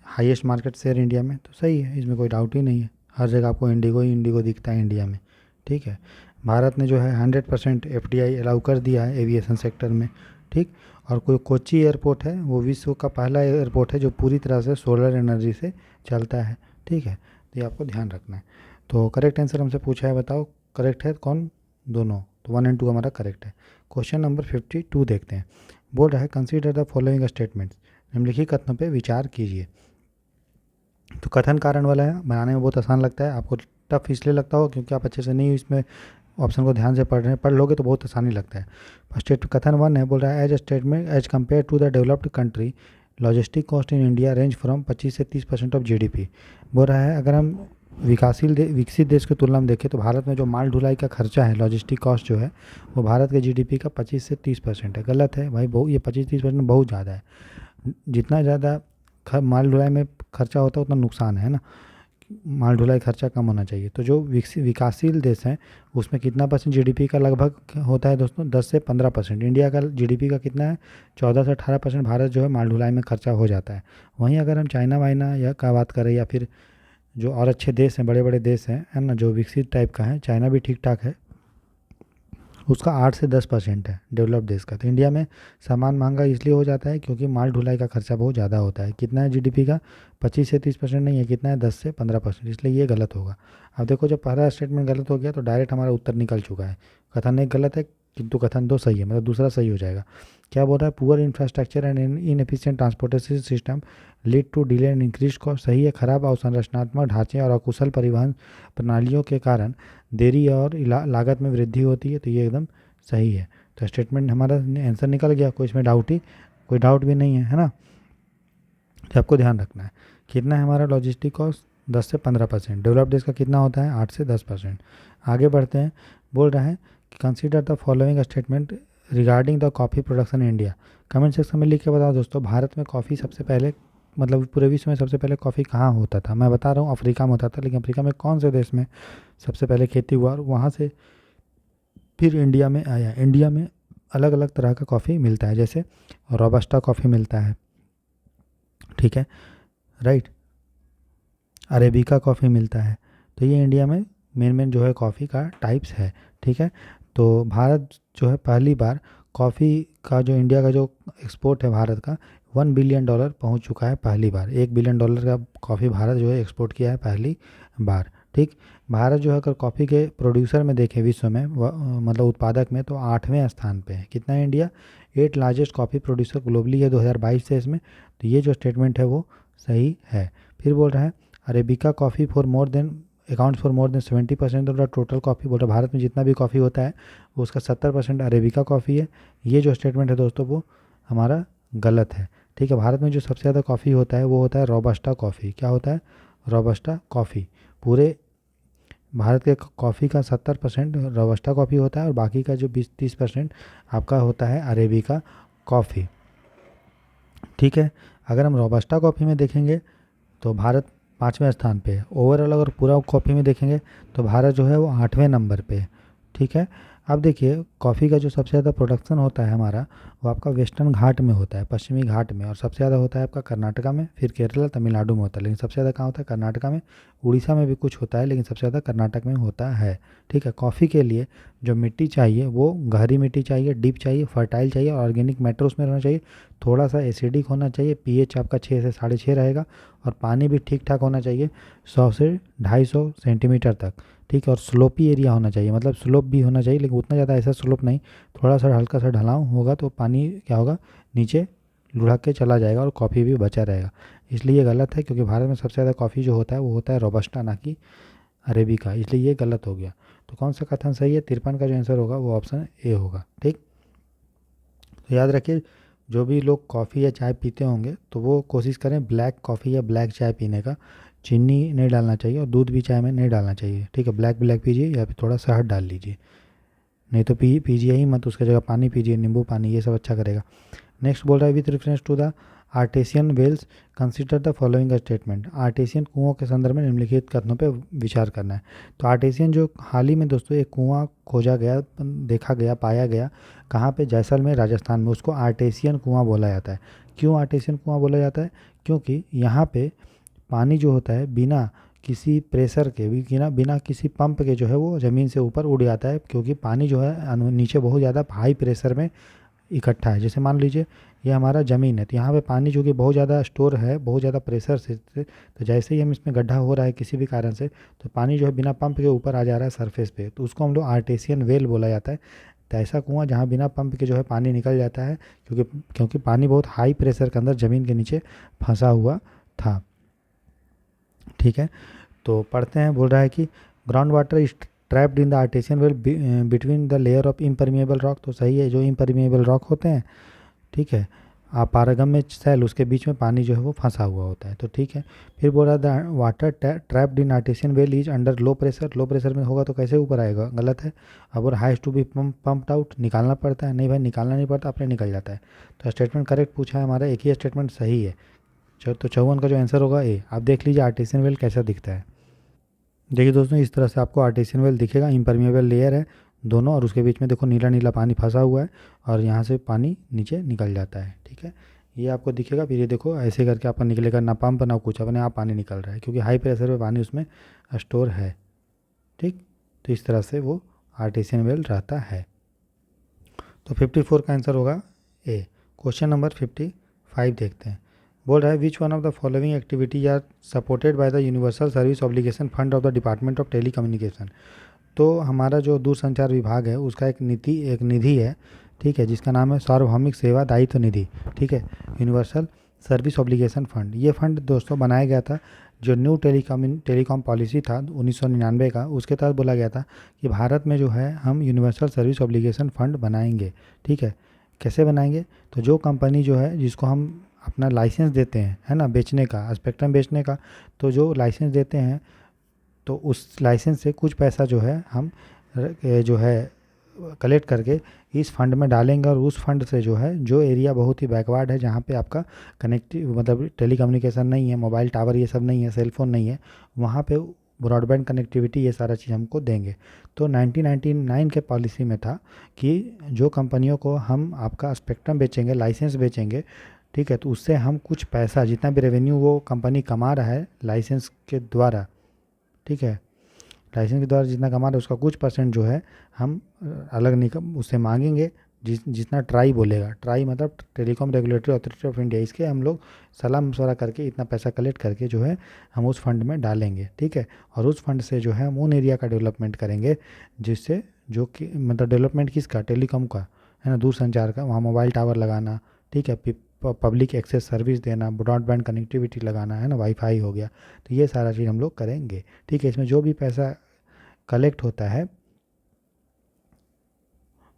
[SPEAKER 1] हाईएस्ट मार्केट शेयर इंडिया में, तो सही है, इसमें कोई डाउट ही नहीं है। हर जगह आपको इंडिको ही इंडिको दिखता है इंडिया में, ठीक है। भारत ने जो है 100% एफडीआई अलाउ कर दिया है एविएशन सेक्टर में, ठीक। और कोई कोच्चि एयरपोर्ट है वो विश्व का पहला एयरपोर्ट है जो पूरी तरह से सोलर एनर्जी से चलता है, ठीक है। तो ये आपको ध्यान रखना है। तो करेक्ट आंसर हमसे पूछा है, बताओ करेक्ट है कौन, दोनों। तो 1 और 2 हमारा करेक्ट है। क्वेश्चन नंबर 52 देखते हैं। बोल रहा है कंसीडर द फॉलोइंग स्टेटमेंट्स, निम्नलिखित कथनों पे विचार कीजिए। तो कथन कारण वाला है, बनाने में बहुत आसान लगता है, आपको टफ इसलिए लगता हो क्योंकि आप अच्छे से नहीं इसमें ऑप्शन को ध्यान से पढ़ लोगे तो बहुत आसानी लगता है। फर्स्ट कथन 1 है, बोल रहा है as statement as compare to the developed country logistic cost in India range from 25 से 30% ऑफ जीडीपी। बोल रहा है अगर हम विकसित देश की तुलना में देखें तो भारत में जो माल ढुलाई का खर्चा है, लॉजिस्टिक कॉस्ट जो है वो भारत के जीडीपी का 25 से 30% है। गलत है भाई, ये 25-30% बहुत ज़्यादा है। जितना ज़्यादा माल ढुलाई में खर्चा होता है उतना नुकसान है ना, माल ढुलाई खर्चा कम होना चाहिए। तो जो विकासशील देश हैं उसमें कितना % जीडीपी का लगभग होता है दोस्तों, 10 से 15%। इंडिया का जीडीपी का कितना है, 14 से 18% भारत जो है माल ढुलाई में खर्चा हो जाता है। वहीं अगर हम चाइना वाइना या का बात करें या फिर जो और अच्छे देश हैं, बड़े बड़े देश हैं, है ना, जो विकसित टाइप का है, चाइना भी ठीक ठाक है, उसका 8 से 10% है डेवलप देश का। तो इंडिया में सामान महंगा इसलिए हो जाता है क्योंकि माल ढुलाई का खर्चा बहुत ज़्यादा होता है। कितना है जीडीपी का, 25 से 30% नहीं है, कितना है 10 से 15%, इसलिए ये गलत होगा। अब देखो जब पहला स्टेटमेंट गलत हो गया तो डायरेक्ट हमारा उत्तर निकल चुका है। कथन 1 गलत है किंतु कथन 2 सही है, मतलब दूसरा सही हो जाएगा। क्या बोल रहा है, poor infrastructure and inefficient transportation system lead to delay and increase cost. सही है, खराब अवसंरचनात्मक ढांचे और अकुशल परिवहन प्रणालियों के कारण देरी और लागत में वृद्धि होती है। तो ये एकदम सही है। तो स्टेटमेंट हमारा आंसर निकल गया, कोई इसमें कोई डाउट भी नहीं है, है ना। तो आपको ध्यान रखना है कितना है हमारा लॉजिस्टिक कॉस्ट, 10 से 15%। डेवलप्ड देश का कितना होता है? 8 से 10%। आगे बढ़ते हैं, बोल रहा है कि consider the following statement regarding the coffee production in India. Comment section में लिख के बताओ दोस्तों, भारत में कॉफ़ी सबसे पहले, मतलब पूरे विश्व में सबसे पहले कॉफ़ी कहाँ होता था? मैं बता रहा हूँ अफ्रीका में होता था, लेकिन अफ्रीका में कौन से देश में सबसे पहले खेती हुआ और वहाँ से फिर इंडिया में आया। इंडिया में अलग अलग तरह का कॉफ़ी मिलता है, जैसे रोबस्टा कॉफ़ी मिलता है, ठीक है, राइट, अरेबिका कॉफ़ी मिलता है। तो ये इंडिया में मेन जो है कॉफ़ी का टाइप्स है, ठीक है। तो भारत जो है पहली बार कॉफ़ी का जो इंडिया का जो एक्सपोर्ट है भारत का, $1 बिलियन पहुंच चुका है पहली बार। $1 बिलियन का कॉफ़ी भारत जो है एक्सपोर्ट किया है पहली बार, ठीक। भारत जो है अगर कॉफ़ी के प्रोड्यूसर में देखें विश्व में, मतलब उत्पादक में, तो 8वें स्थान पे है। कितना है India? 8 largest coffee producer globally है 2022 से इसमें। तो ये जो स्टेटमेंट है वो सही है। फिर बोल रहा है arabica coffee accounts for more than 70% of the total coffee. बोल रहा है भारत में जितना भी कॉफ़ी होता है वो उसका 70% अरेबिका कॉफ़ी है। ये जो स्टेटमेंट है दोस्तों वो हमारा गलत है, ठीक है। भारत में जो सबसे ज़्यादा कॉफ़ी होता है वो होता है रोबस्टा कॉफ़ी। क्या होता है? Robusta coffee. पूरे भारत के कॉफ़ी का 70% रोबस्टा कॉफ़ी होता है और बाकी का जो 20-30% आपका होता है अरेबिका कॉफ़ी, ठीक है। अगर हम रोबस्टा कॉफ़ी में देखेंगे तो भारत 5वें स्थान पे है। ओवरऑल अगर पूरा कॉफ़ी में देखेंगे तो भारत जो है वो 8वें नंबर पे है, ठीक है। अब देखिए कॉफ़ी का जो सबसे ज़्यादा प्रोडक्शन होता है हमारा वो आपका वेस्टर्न घाट में होता है, पश्चिमी घाट में, और सबसे ज़्यादा होता है आपका कर्नाटका में, फिर केरला तमिलनाडु में होता है, लेकिन सबसे ज़्यादा कहाँ होता है? कर्नाटका में। उड़ीसा में भी कुछ होता है लेकिन सबसे ज़्यादा कर्नाटक में होता है, ठीक है। कॉफ़ी के लिए जो मिट्टी चाहिए वो गहरी मिट्टी चाहिए, डीप चाहिए, फर्टाइल चाहिए, ऑर्गेनिक मैटर उसमें रहना चाहिए, थोड़ा सा एसिडिक होना चाहिए, पीएच आपका 6 से 6.5 रहेगा, और पानी भी ठीक ठाक होना चाहिए 100 से 250 सेंटीमीटर तक, ठीक है। और स्लोपी एरिया होना चाहिए, मतलब स्लोप भी होना चाहिए लेकिन उतना ज़्यादा ऐसा स्लोप नहीं, थोड़ा सा हल्का सा ढलाव होगा तो पानी क्या होगा? नीचे लुढ़क के चला जाएगा और कॉफ़ी भी बचा रहेगा। इसलिए ये गलत है, क्योंकि भारत में सबसे ज़्यादा कॉफ़ी जो होता है वो होता है रोबस्टा, ना कि अरेबिका, इसलिए ये गलत हो गया। तो कौन सा कथन सही है? 53 का जो आंसर होगा वो ऑप्शन ए होगा, ठीक। तो याद रखिए, जो भी लोग कॉफ़ी या चाय पीते होंगे तो वो कोशिश करें ब्लैक कॉफ़ी या ब्लैक चाय पीने का। चीनी नहीं डालना चाहिए और दूध भी चाय में नहीं डालना चाहिए, ठीक है। ब्लैक ब्लैक पीजिए या फिर थोड़ा शहद डाल लीजिए, नहीं तो पीजिए ही मत, उसकी जगह पानी पीजिए, नींबू पानी, ये सब अच्छा करेगा। नेक्स्ट बोल रहा है with reference to the artesian wells consider the following statement. Artesian कुओं के संदर्भ में निम्नलिखित कथनों पे विचार करना है। तो आर्टेसियन जो हाल ही में दोस्तों एक कुआं खोजा गया, देखा गया, पाया गया, कहाँ पे? जैसलमेर राजस्थान में। उसको आर्टेसियन कुआं बोला जाता है। क्यों आर्टेसियन कुआं बोला जाता है? क्योंकि यहाँ पे पानी जो होता है बिना किसी प्रेशर के, बिना किसी पंप के जो है वो ज़मीन से ऊपर उड़ जाता है, क्योंकि पानी जो है नीचे बहुत ज़्यादा हाई प्रेशर में इकट्ठा है। जैसे मान लीजिए ये हमारा ज़मीन है, तो यहाँ पे पानी जो कि बहुत ज़्यादा स्टोर है, बहुत ज़्यादा प्रेशर से, तो जैसे ही हम इसमें गड्ढा हो रहा है किसी भी कारण से, तो पानी जो है बिना पंप के ऊपर आ जा रहा है सरफेस पे, तो उसको हम लोग आर्टेसियन वेल बोला जाता है। तो ऐसा कुआं जहाँ बिना पंप के जो है पानी निकल जाता है, क्योंकि पानी बहुत हाई प्रेशर के अंदर ज़मीन के नीचे फंसा हुआ था, ठीक है। तो पढ़ते हैं, बोल रहा है कि ground water is trapped in the artesian well between the layer of impermeable rock. तो सही है, जो इम्परमिएबल रॉक होते हैं, ठीक है, पारगम्य सेल, उसके बीच में पानी जो है वो फंसा हुआ होता है, तो ठीक है। फिर बोल रहा है the water trapped in artesian well is under low pressure. Low pressure में होगा तो कैसे ऊपर आएगा? गलत है। अब और has to be pumped out, निकालना पड़ता है। नहीं भाई, निकालना नहीं पड़ता, अपने निकल जाता है। तो स्टेटमेंट करेक्ट पूछा है हमारा, एक ही स्टेटमेंट सही है। तो 54 का जो आंसर होगा ए। आप देख लीजिए आर्टेसियन वेल कैसा दिखता है। देखिए दोस्तों, इस तरह से आपको आर्टेसियन वेल दिखेगा, इम्परमिएबल लेयर है दोनों, और उसके बीच में देखो नीला नीला पानी फंसा हुआ है और यहाँ से पानी नीचे निकल जाता है, ठीक है। ये आपको दिखेगा। फिर ये देखो ऐसे करके आपका निकलेगा, ना पंप ना कुछ, अपने आप पानी निकल रहा है, क्योंकि हाई प्रेशर पे पानी उसमें स्टोर है, ठीक। तो इस तरह से वो आर्टेसियन वेल रहता है। तो 54 का आंसर होगा ए। क्वेश्चन नंबर 55 देखते हैं। बोल रहा है which one of the following activities are supported by the universal service obligation fund of the department of telecommunication. तो हमारा जो दूरसंचार विभाग है उसका एक निधि है, ठीक है, जिसका नाम है सार्वभौमिक सेवा दायित्व निधि, ठीक है, यूनिवर्सल सर्विस ऑब्लिगेशन फंड। ये फंड दोस्तों बनाया गया था, जो न्यू टेलीकॉम पॉलिसी था 1999 का, उसके तहत बोला गया था कि भारत में जो है हम यूनिवर्सल सर्विस ऑब्लिगेशन फ़ंड बनाएंगे, ठीक है। कैसे बनाएंगे? तो जो कंपनी जो है जिसको हम अपना लाइसेंस देते हैं, है ना, बेचने का, स्पेक्ट्रम बेचने का, तो जो लाइसेंस देते हैं तो उस लाइसेंस से कुछ पैसा जो है हम जो है कलेक्ट करके इस फंड में डालेंगे, और उस फंड से जो है जो एरिया बहुत ही बैकवर्ड है, जहाँ पे आपका कनेक्टिव मतलब टेलीकम्युनिकेशन नहीं है, मोबाइल टावर ये सब नहीं है, सेलफोन नहीं है, वहाँ पे ब्रॉडबैंड कनेक्टिविटी ये सारा चीज़ हमको देंगे। तो 1999 के पॉलिसी में था कि जो कंपनियों को हम आपका स्पेक्ट्रम बेचेंगे, लाइसेंस बेचेंगे, ठीक है, तो उससे हम कुछ पैसा, जितना भी रेवेन्यू वो कंपनी कमा रहा है लाइसेंस के द्वारा, ठीक है, लाइसेंस के द्वारा जितना कमा रहे उसका कुछ परसेंट जो है हम अलग निकम उससे मांगेंगे, जितना ट्राई बोलेगा, ट्राई मतलब telecom regulatory authority of India, इसके हम लोग सलाह मशवरा करके इतना पैसा कलेक्ट करके जो है हम उस फंड में डालेंगे, ठीक है, और उस फंड से जो है हम उन एरिया का डेवलपमेंट करेंगे, जिससे जो कि मतलब डेवलपमेंट किसका, टेलीकॉम का, है ना, दूरसंचार का, वहाँ मोबाइल टावर लगाना, ठीक है, पब्लिक एक्सेस सर्विस देना, ब्रॉडबैंड कनेक्टिविटी लगाना, है ना, वाईफाई हो गया, तो ये सारा चीज़ हम लोग करेंगे, ठीक है। इसमें जो भी पैसा कलेक्ट होता है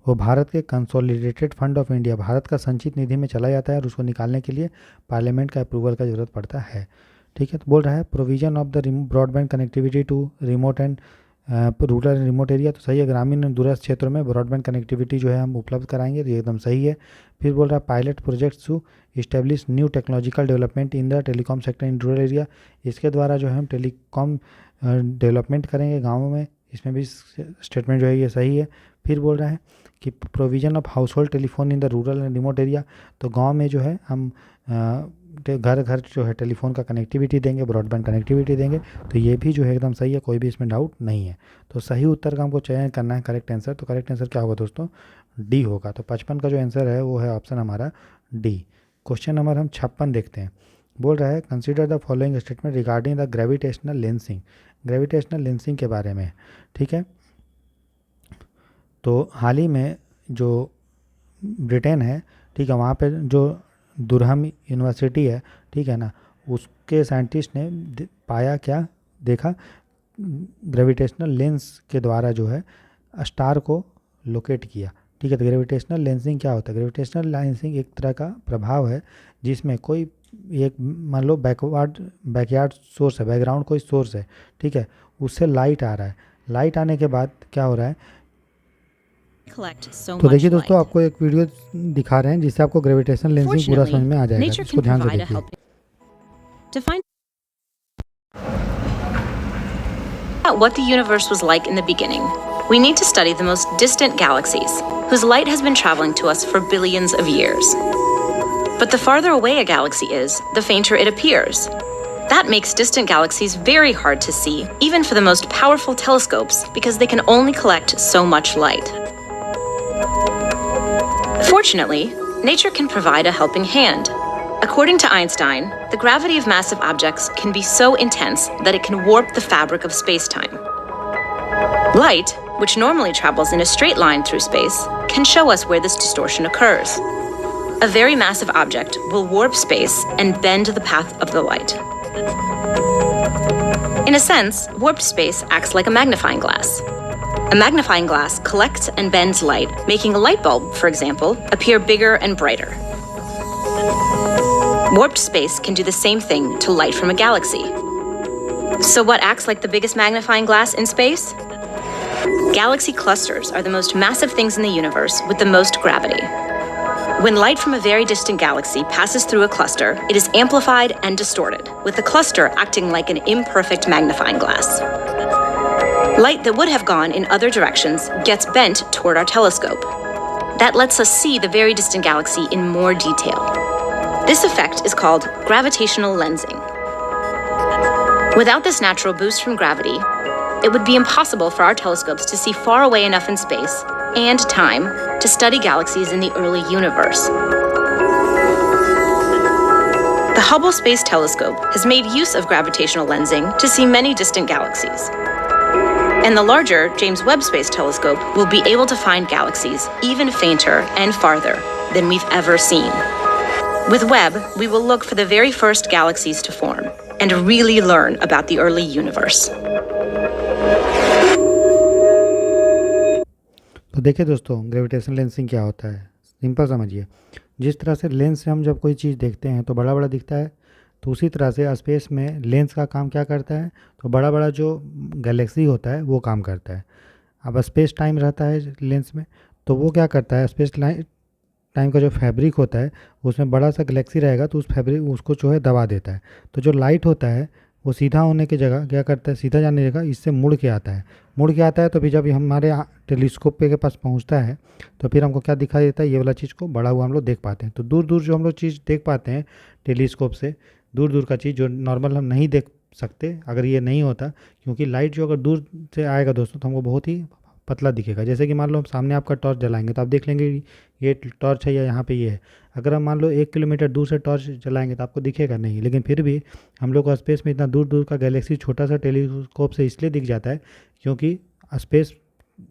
[SPEAKER 1] वो भारत के consolidated fund of India, Bharat का संचित निधि में चला जाता है, और उसको निकालने के लिए पार्लियामेंट का अप्रूवल का ज़रूरत पड़ता है, ठीक है। तो बोल रहा है provision of the broadband connectivity to remote and rural and remote area, तो सही है, ग्रामीण और दूरस्थ क्षेत्रों में ब्रॉडबैंड कनेक्टिविटी जो है हम उपलब्ध कराएंगे, तो ये एकदम सही है। फिर बोल रहा है pilot projects to establish new technological development in the telecom sector in rural area, इसके द्वारा जो है हम टेलीकॉम डेवलपमेंट करेंगे गाँवों में, इसमें भी स्टेटमेंट जो है ये सही है। फिर बोल रहा है कि provision of house hold telephone in the rural and remote area, तो गांव में जो है हम घर घर जो है टेलीफोन का कनेक्टिविटी देंगे, ब्रॉडबैंड कनेक्टिविटी देंगे, तो ये भी जो है एकदम सही है, कोई भी इसमें डाउट नहीं है। तो सही उत्तर का हमको चयन करना है, करेक्ट आंसर, तो करेक्ट आंसर क्या होगा दोस्तों, डी होगा। तो 55 का जो आंसर है वो है ऑप्शन हमारा डी। क्वेश्चन नंबर हम 56 देखते हैं। बोल रहा है consider the following statement regarding the gravitational lensing, gravitational lensing के बारे में, ठीक है। तो हाल ही में जो ब्रिटेन है, ठीक है, वहाँ पे जो दुरहम यूनिवर्सिटी है, ठीक है ना, उसके साइंटिस्ट ने पाया क्या, देखा, ग्रेविटेशनल लेंस के द्वारा जो है स्टार को लोकेट किया, ठीक है। तो ग्रेविटेशनल लेंसिंग क्या होता है, ग्रेविटेशनल लेंसिंग एक तरह का प्रभाव है जिसमें कोई एक मान लो बैकयार्ड सोर्स है, बैकग्राउंड कोई सोर्स है, ठीक है, उससे लाइट आ रहा है, लाइट आने के बाद क्या हो रहा है, तो देखिए दोस्तों आपको एक वीडियो दिखा रहे हैं जिससे आपको ग्रेविटेशनल लेंसिंग पूरा समझ में आ जाएगा, इसको ध्यान से देखिए।
[SPEAKER 2] What the universe was like in the beginning, we need to study the most distant galaxies, whose light has been traveling to us for billions of years. But the farther away a galaxy is, the fainter it appears. That makes distant galaxies very hard to see, even for the most powerful telescopes, because they can only collect so much light. Fortunately, nature can provide a helping hand. According to Einstein, the gravity of massive objects can be so intense that it can warp the fabric of space-time. Light, which normally travels in a straight line through space, can show us where this distortion occurs. A very massive object will warp space and bend the path of the light. In a sense, warped space acts like a magnifying glass. A magnifying glass collects and bends light, making a light bulb, for example, appear bigger and brighter. Warped space can do the same thing to light from a galaxy. So what acts like the biggest magnifying glass in space? Galaxy clusters are the most massive things in the universe with the most gravity. When light from a very distant galaxy passes through a cluster, it is amplified and distorted, with the cluster acting like an imperfect magnifying glass. Light that would have gone in other directions gets bent toward our telescope. That lets us see the very distant galaxy in more detail. This effect is called gravitational lensing. Without this natural boost from gravity, it would be impossible for our telescopes to see far away enough in space and time to study galaxies in the early universe. The Hubble Space Telescope has made use of gravitational lensing to see many distant galaxies. And the larger James Webb Space Telescope will be able to find galaxies even fainter and farther than we've ever seen. With Webb, we will look for the very first galaxies to form and really learn about the early universe.
[SPEAKER 1] तो देखिए दोस्तों ग्रेविटेशनल लेंसिंग क्या होता है, सिंपल समझिए। जिस तरह से लेंस से हम जब कोई चीज़ देखते हैं तो बड़ा बड़ा दिखता है, तो उसी तरह से स्पेस में लेंस का काम क्या करता है, तो बड़ा बड़ा जो गैलेक्सी होता है वो काम करता है। अब स्पेस टाइम रहता है लेंस में, तो वो क्या करता है, स्पेस टाइम का जो फैब्रिक होता है उसमें बड़ा सा गैलेक्सी रहेगा, तो उस फैब्रिक उसको जो है दबा देता है। तो जो लाइट होता है वो सीधा होने की जगह क्या करता है, सीधा जाने की जगह इससे मुड़ के आता है। मुड़ के आता है तो फिर जब ये हमारे टेलीस्कोप के पास पहुंचता है तो फिर हमको क्या दिखाई देता है, ये वाला चीज़ को बड़ा हुआ हम लोग देख पाते हैं। तो दूर दूर जो हम लोग चीज़ देख पाते हैं टेलीस्कोप से, दूर दूर का चीज़ जो नॉर्मल हम नहीं देख सकते अगर ये नहीं होता, क्योंकि लाइट जो अगर दूर से आएगा दोस्तों तो हमको बहुत ही पतला दिखेगा। जैसे कि मान लो हम सामने आपका टॉर्च जलाएंगे तो आप देख लेंगे ये टॉर्च है या यहाँ पे ये है। अगर हम मान लो 1 किलोमीटर दूर से टॉर्च जलाएंगे तो आपको दिखेगा नहीं, लेकिन फिर भी हम लोग को स्पेस में इतना दूर दूर का गैलेक्सी छोटा सा टेलीस्कोप से इसलिए दिख जाता है क्योंकि स्पेस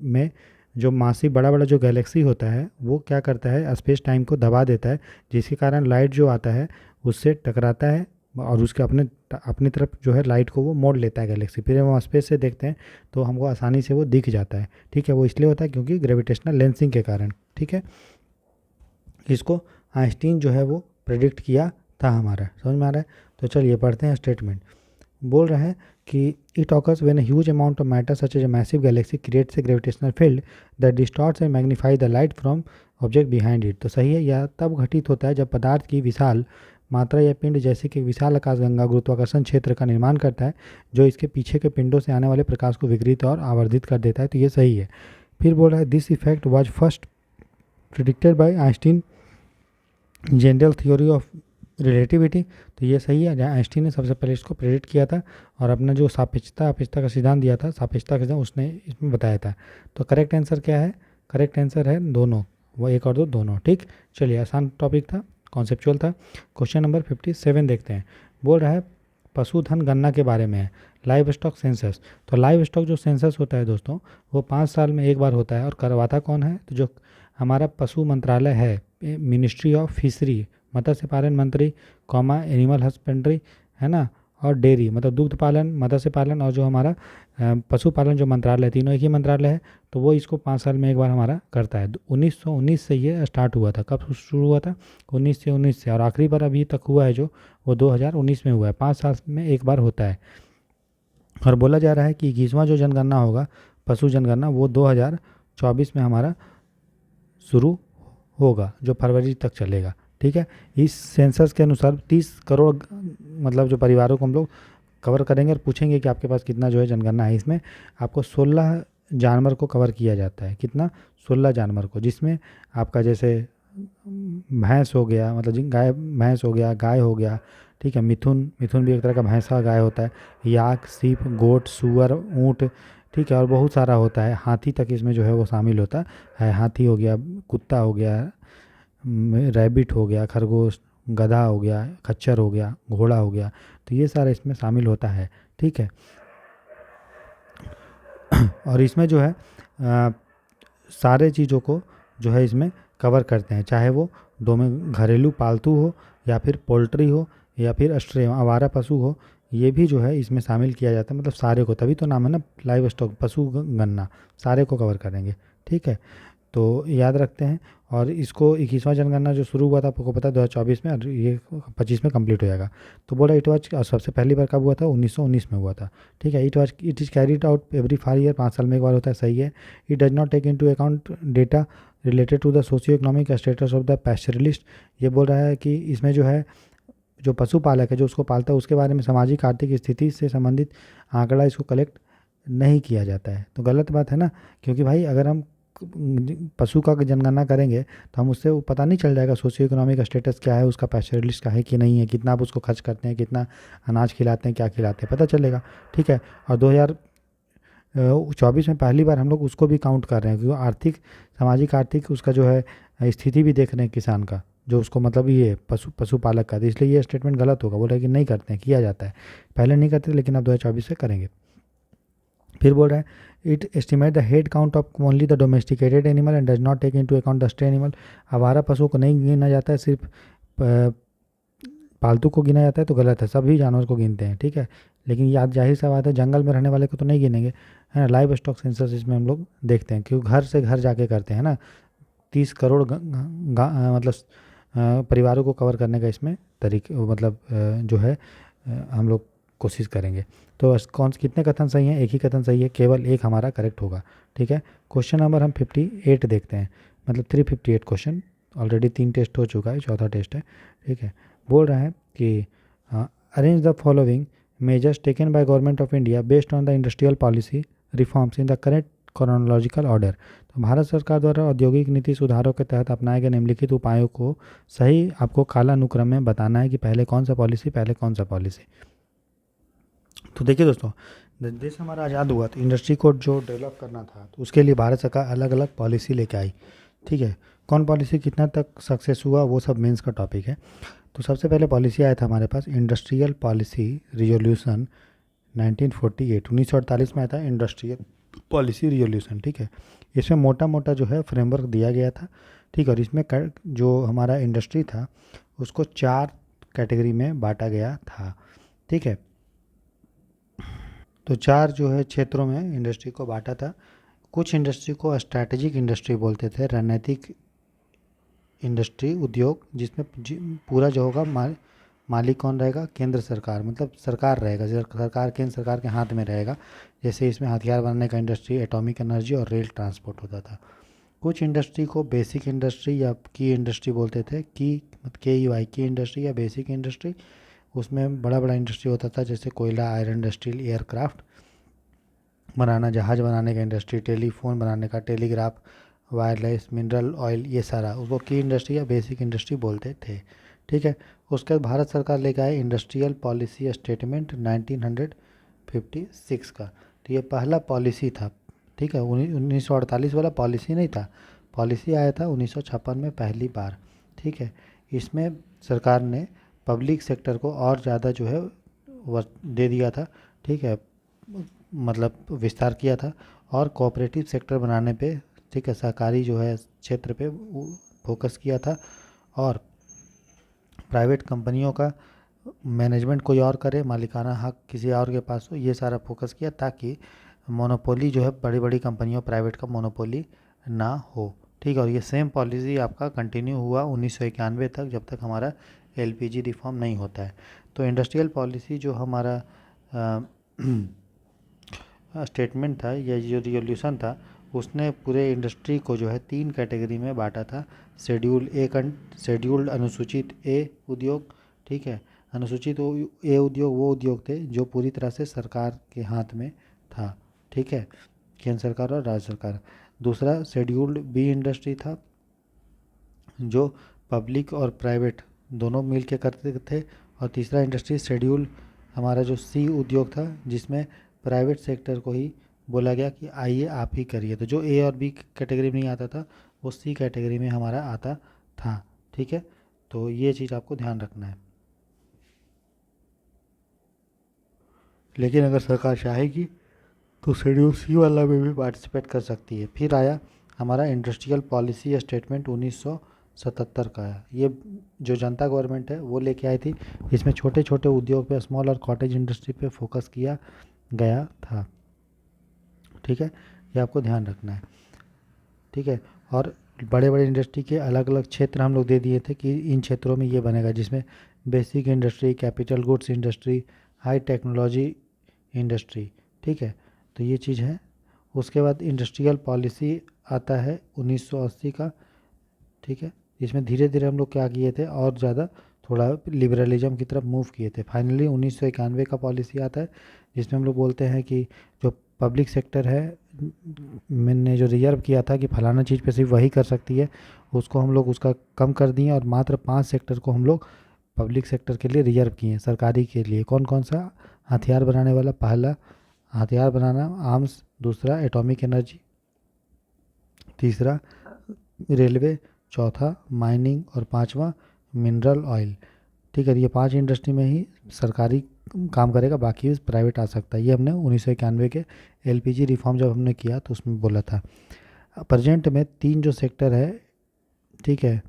[SPEAKER 1] में जो मासिव बड़ा बड़ा जो गैलेक्सी होता है वो क्या करता है, स्पेस टाइम को दबा देता है, जिसके कारण लाइट जो आता है उससे टकराता है और उसके अपनी तरफ जो है लाइट को वो मोड़ लेता है गैलेक्सी। फिर हम स्पेस से देखते हैं तो हमको आसानी से वो दिख जाता है। ठीक है, वो इसलिए होता है क्योंकि ग्रेविटेशनल लेंसिंग के कारण। ठीक है, इसको आइंस्टीन जो है वो प्रेडिक्ट किया था हमारा, समझ में आ रहा है। तो चलिए पढ़ते हैं स्टेटमेंट। बोल रहा है कि it occurs when a huge amount of matter such as a massive galaxy creates a gravitational field that distorts and magnify the light from object behind it. तो सही है, यह तब घटित होता है जब पदार्थ की विशाल मात्रा या पिंड जैसे कि विशाल आकाशगंगा गुरुत्वाकर्षण क्षेत्र का निर्माण करता है जो इसके पीछे के पिंडों से आने वाले प्रकाश को विकृत और आवर्धित कर देता है। तो ये सही है। फिर बोल रहा है this effect was first predicted by Einstein general theory of relativity. तो ये सही है, जहाँ आइंस्टीन ने सबसे पहले इसको प्रेडिक्ट किया था और अपना जो सापेक्षता का सिद्धांत दिया था, सापेक्षता का सिद्धांत उसने इसमें बताया था। तो करेक्ट आंसर क्या है, करेक्ट आंसर है दोनों, वो 1 और 2 दोनों। ठीक, चलिए आसान टॉपिक था, कॉन्सेप्चुअल था। क्वेश्चन नंबर 57 देखते हैं। बोल रहा है पशुधन गणना के बारे में है, लाइव स्टॉक सेंसस। तो लाइव स्टॉक जो सेंसस होता है दोस्तों वो 5 साल में एक बार होता है और करवाता कौन है, तो जो हमारा पशु मंत्रालय है, मिनिस्ट्री ऑफ फिशरी, मत्स्य पालन मंत्री, एनिमल हस्बेंड्री है ना, और डेयरी मतलब दुग्ध पालन, मत्स्य पालन और जो हमारा पशुपालन जो मंत्रालय, तीनों एक ही मंत्रालय है। तो वो इसको 5 साल में एक बार हमारा करता है। 1919 से ये स्टार्ट हुआ था। कब शुरू हुआ था, 1919 से, और आखिरी बार अभी तक हुआ है जो वो 2019 में हुआ है। 5 साल में एक बार होता है। और बोला जा रहा है कि 21वां जो जनगणना होगा, पशु जनगणना, वो 2024 में हमारा शुरू होगा, जो फरवरी तक चलेगा। ठीक है, इस सेंसस के अनुसार 30 करोड़ मतलब जो परिवारों को हम लोग कवर करेंगे और पूछेंगे कि आपके पास कितना जो है जनगणना है। इसमें आपको 16 जानवर को कवर किया जाता है। कितना, 16 जानवर को, जिसमें आपका जैसे भैंस हो गया, मतलब गाय भैंस हो गया, गाय हो गया। ठीक है, मिथुन भी एक तरह का भैंसा गाय होता है, याक, सीप, गोट, सुअर, ऊँट। ठीक है, और बहुत सारा होता है, हाथी तक इसमें जो है वो शामिल होता है। हाथी हो गया, कुत्ता हो गया, रैबिट हो गया, खरगोश, गधा हो गया, खच्चर हो गया, घोड़ा हो गया। तो ये सारा इसमें शामिल होता है। ठीक है, और इसमें जो है सारे चीज़ों को जो है इसमें कवर करते हैं, चाहे वो घरेलू पालतू हो या फिर पोल्ट्री हो या फिर आवारा पशु हो, ये भी जो है इसमें शामिल किया जाता है। मतलब सारे को, तभी तो नाम है ना लाइव स्टॉक, पशु गणना, सारे को कवर करेंगे। ठीक है, तो याद रखते हैं। और इसको 21वां जनगणना जो शुरू हुआ था आपको पता है 2024 में, और ये 25 में कंप्लीट हो जाएगा। तो बोला सबसे पहली बार कब हुआ था, 1919 में हुआ था। ठीक है, it is carried out every 5 year, 5 साल में एक बार होता है। सही है। It does not take into account data related to the socio economic status of the pastoralist. ये बोल रहा है कि इसमें जो है जो पशुपालक है जो उसको पालता है उसके बारे में सामाजिक आर्थिक स्थिति से संबंधित आंकड़ा इसको कलेक्ट नहीं किया जाता है। तो गलत बात है ना, क्योंकि भाई अगर हम पशु का जनगणना करेंगे तो हम उससे पता नहीं चल जाएगा सोशियो इकोनॉमिक स्टेटस क्या है उसका, पैस्चरलिस्ट का है कि नहीं है, कितना आप उसको खर्च करते हैं, कितना अनाज खिलाते हैं, क्या खिलाते हैं, पता चलेगा। ठीक है, और 2024 में पहली बार हम लोग उसको भी काउंट कर रहे हैं, क्योंकि सामाजिक आर्थिक उसका जो है स्थिति भी देख रहे हैं किसान का, जो उसको मतलब ये पशुपालक का। तो इसलिए ये स्टेटमेंट गलत होगा। बोल रहा है कि नहीं करते हैं, किया जाता है, पहले नहीं करते लेकिन अब 2024 से करेंगे। फिर बोल रहा है it estimate the head count of only the domesticated animal and does not take into account the stray animal. आवारा पशुओं को नहीं गिना जाता है, सिर्फ पालतू को गिना जाता है। तो गलत है, सभी जानवर को गिनते हैं। ठीक है, लेकिन याद जाहिर सा बात है जंगल में रहने वाले को तो नहीं गिनेंगे, है ना। लाइव स्टॉक सेंसस इसमें हम लोग देखते हैं, क्योंकि घर से घर जाके करते हैं ना। 30 करोड़ मतलब परिवारों को कवर करने का इसमें तरीके मतलब जो है हम लोग कोशिश करेंगे। तो कौन कितने कथन सही हैं? एक ही कथन सही है, केवल एक हमारा करेक्ट होगा। ठीक है, क्वेश्चन नंबर हम 58 देखते हैं, मतलब 358 क्वेश्चन। ऑलरेडी 3 टेस्ट हो चुका है, चौथा टेस्ट है। ठीक है, बोल रहा है कि arrange the following measures taken by government of India based on the industrial policy reforms in the correct chronological order. तो भारत सरकार द्वारा औद्योगिक नीति सुधारों के तहत अपनाए गए निम्नलिखित उपायों को सही आपको कालानुक्रम में बताना है कि पहले कौन सा पॉलिसी, पहले कौन सा पॉलिसी। तो देखिए दोस्तों, देश हमारा आज़ाद हुआ तो इंडस्ट्री को जो डेवलप करना था तो उसके लिए भारत सरकार अलग अलग पॉलिसी लेके आई। ठीक है, कौन पॉलिसी कितना तक सक्सेस हुआ वो सब मेंस का टॉपिक है। तो सबसे पहले पॉलिसी आया था हमारे पास इंडस्ट्रियल पॉलिसी रिजोल्यूशन 1948 में आया था इंडस्ट्रियल पॉलिसी रिजोल्यूशन। ठीक है, इसमें मोटा मोटा जो है फ्रेमवर्क दिया गया था। ठीक है, और इसमें जो हमारा इंडस्ट्री था उसको 4 कैटेगरी में बांटा गया था। ठीक है, तो 4 जो है क्षेत्रों में इंडस्ट्री को बांटा था। कुछ इंडस्ट्री को स्ट्रैटेजिक इंडस्ट्री बोलते थे, रणनीतिक इंडस्ट्री उद्योग, जिसमें पूरा जो होगा मालिक कौन रहेगा? केंद्र सरकार, मतलब सरकार रहेगा, सरकार केंद्र सरकार के हाथ में रहेगा। जैसे इसमें हथियार बनाने का इंडस्ट्री, एटॉमिक एनर्जी और रेल ट्रांसपोर्ट होता था। कुछ इंडस्ट्री को बेसिक इंडस्ट्री या की इंडस्ट्री बोलते थे, की इंडस्ट्री या बेसिक इंडस्ट्री। उसमें बड़ा बड़ा इंडस्ट्री होता था, जैसे कोयला, आयरन, स्टील, एयरक्राफ्ट बनाना, जहाज बनाने का इंडस्ट्री, टेलीफोन बनाने का, टेलीग्राफ, वायरलेस, मिनरल ऑयल, ये सारा उसको की इंडस्ट्री या बेसिक इंडस्ट्री बोलते थे। ठीक है, उसके बाद भारत सरकार लेकर आए इंडस्ट्रियल पॉलिसी स्टेटमेंट 1956 का। तो ये पहला पॉलिसी था। ठीक है, 1948 वाला पॉलिसी नहीं था, पॉलिसी आया था 1956 में पहली बार। ठीक है, इसमें सरकार ने पब्लिक सेक्टर को और ज़्यादा जो है दे दिया था। ठीक है, मतलब विस्तार किया था और कोऑपरेटिव सेक्टर बनाने पे, ठीक है, सहकारी जो है क्षेत्र पे फोकस किया था। और प्राइवेट कंपनियों का मैनेजमेंट कोई और करे, मालिकाना हक किसी और के पास हो, ये सारा फोकस किया ताकि मोनोपोली जो है बड़ी बड़ी कंपनियों प्राइवेट का मोनोपोली ना हो। ठीक है, और ये सेम पॉलिसी आपका कंटिन्यू हुआ 1991 तक, जब तक हमारा एलपीजी रिफॉर्म नहीं होता है। तो इंडस्ट्रियल पॉलिसी जो हमारा स्टेटमेंट था या जो रिजोल्यूशन था, उसने पूरे इंडस्ट्री को जो है 3 कैटेगरी में बांटा था। शेड्यूल्ड अनुसूचित ए उद्योग। ठीक है, अनुसूचित ए उद्योग वो उद्योग थे जो पूरी तरह से सरकार के हाथ में था। ठीक है, केंद्र सरकार और राज्य सरकार। दूसरा शेड्यूल्ड बी इंडस्ट्री था, जो पब्लिक और प्राइवेट दोनों मिल के करते थे। और तीसरा इंडस्ट्री शेड्यूल हमारा जो सी उद्योग था, जिसमें प्राइवेट सेक्टर को ही बोला गया कि आइए आप ही करिए। तो जो ए और बी कैटेगरी में नहीं आता था वो सी कैटेगरी में हमारा आता था। ठीक है, तो ये चीज़ आपको ध्यान रखना है। लेकिन अगर सरकार चाहेगी तो शेड्यूल सी वाला में भी पार्टिसिपेट कर सकती है। फिर आया हमारा इंडस्ट्रियल पॉलिसी स्टेटमेंट 1977 का है। ये जो जनता गवर्नमेंट है वो लेके आई थी। इसमें छोटे छोटे उद्योग पे, स्मॉल और कॉटेज इंडस्ट्री पे फोकस किया गया था। ठीक है, ये आपको ध्यान रखना है। ठीक है, और बड़े बड़े इंडस्ट्री के अलग अलग क्षेत्र हम लोग दे दिए थे कि इन क्षेत्रों में ये बनेगा, जिसमें basic industry, capital goods industry, high technology industry. ठीक है, तो ये चीज़ है। उसके बाद इंडस्ट्रियल पॉलिसी आता है 1980 का। ठीक है, इसमें धीरे धीरे हम लोग क्या किए थे, और ज़्यादा थोड़ा लिबरलिज्म की तरफ मूव किए थे। फाइनली 1991 का पॉलिसी आता है, जिसमें हम लोग बोलते हैं कि जो पब्लिक सेक्टर है, मैंने जो रिजर्व किया था कि फलाना चीज़ पे सिर्फ वही कर सकती है, उसको हम लोग उसका कम कर दिए और मात्र 5 सेक्टर को हम लोग पब्लिक सेक्टर के लिए रिजर्व किए, सरकारी के लिए। कौन कौन सा? हथियार बनाने वाला, पहला हथियार बनाना, आर्म्स। दूसरा एटॉमिक एनर्जी। तीसरा रेलवे। चौथा माइनिंग। और पांचवा मिनरल ऑयल। ठीक है, ये 5 इंडस्ट्री में ही सरकारी काम करेगा, बाकी प्राइवेट आ सकता है। ये हमने 1991 के एलपीजी रिफॉर्म जब हमने किया तो उसमें बोला था। प्रेजेंट में 3 जो सेक्टर है, ठीक है,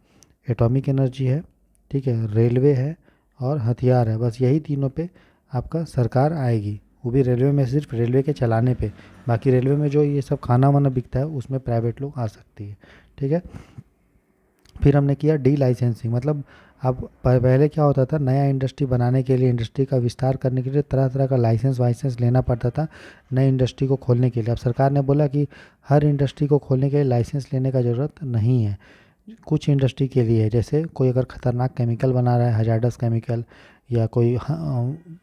[SPEAKER 1] एटॉमिक एनर्जी है, ठीक है, रेलवे है और हथियार है। बस यही तीनों पे आपका सरकार आएगी, वो भी रेलवे में सिर्फ रेलवे के चलाने पे। बाकी रेलवे में जो ये सब खाना वाना बिकता है उसमें प्राइवेट लोग आ सकती है। ठीक है, फिर हमने किया डी लाइसेंसिंग, मतलब अब पहले क्या होता था, नया इंडस्ट्री बनाने के लिए, इंडस्ट्री का विस्तार करने के लिए तरह तरह का लाइसेंस वाइसेंस लेना पड़ता था नई इंडस्ट्री को खोलने के लिए। अब सरकार ने बोला कि हर इंडस्ट्री को खोलने के लिए लाइसेंस लेने का ज़रूरत नहीं है, कुछ इंडस्ट्री के लिए है। जैसे कोई अगर ख़तरनाक केमिकल बना रहा है, हजार्डस केमिकल, या कोई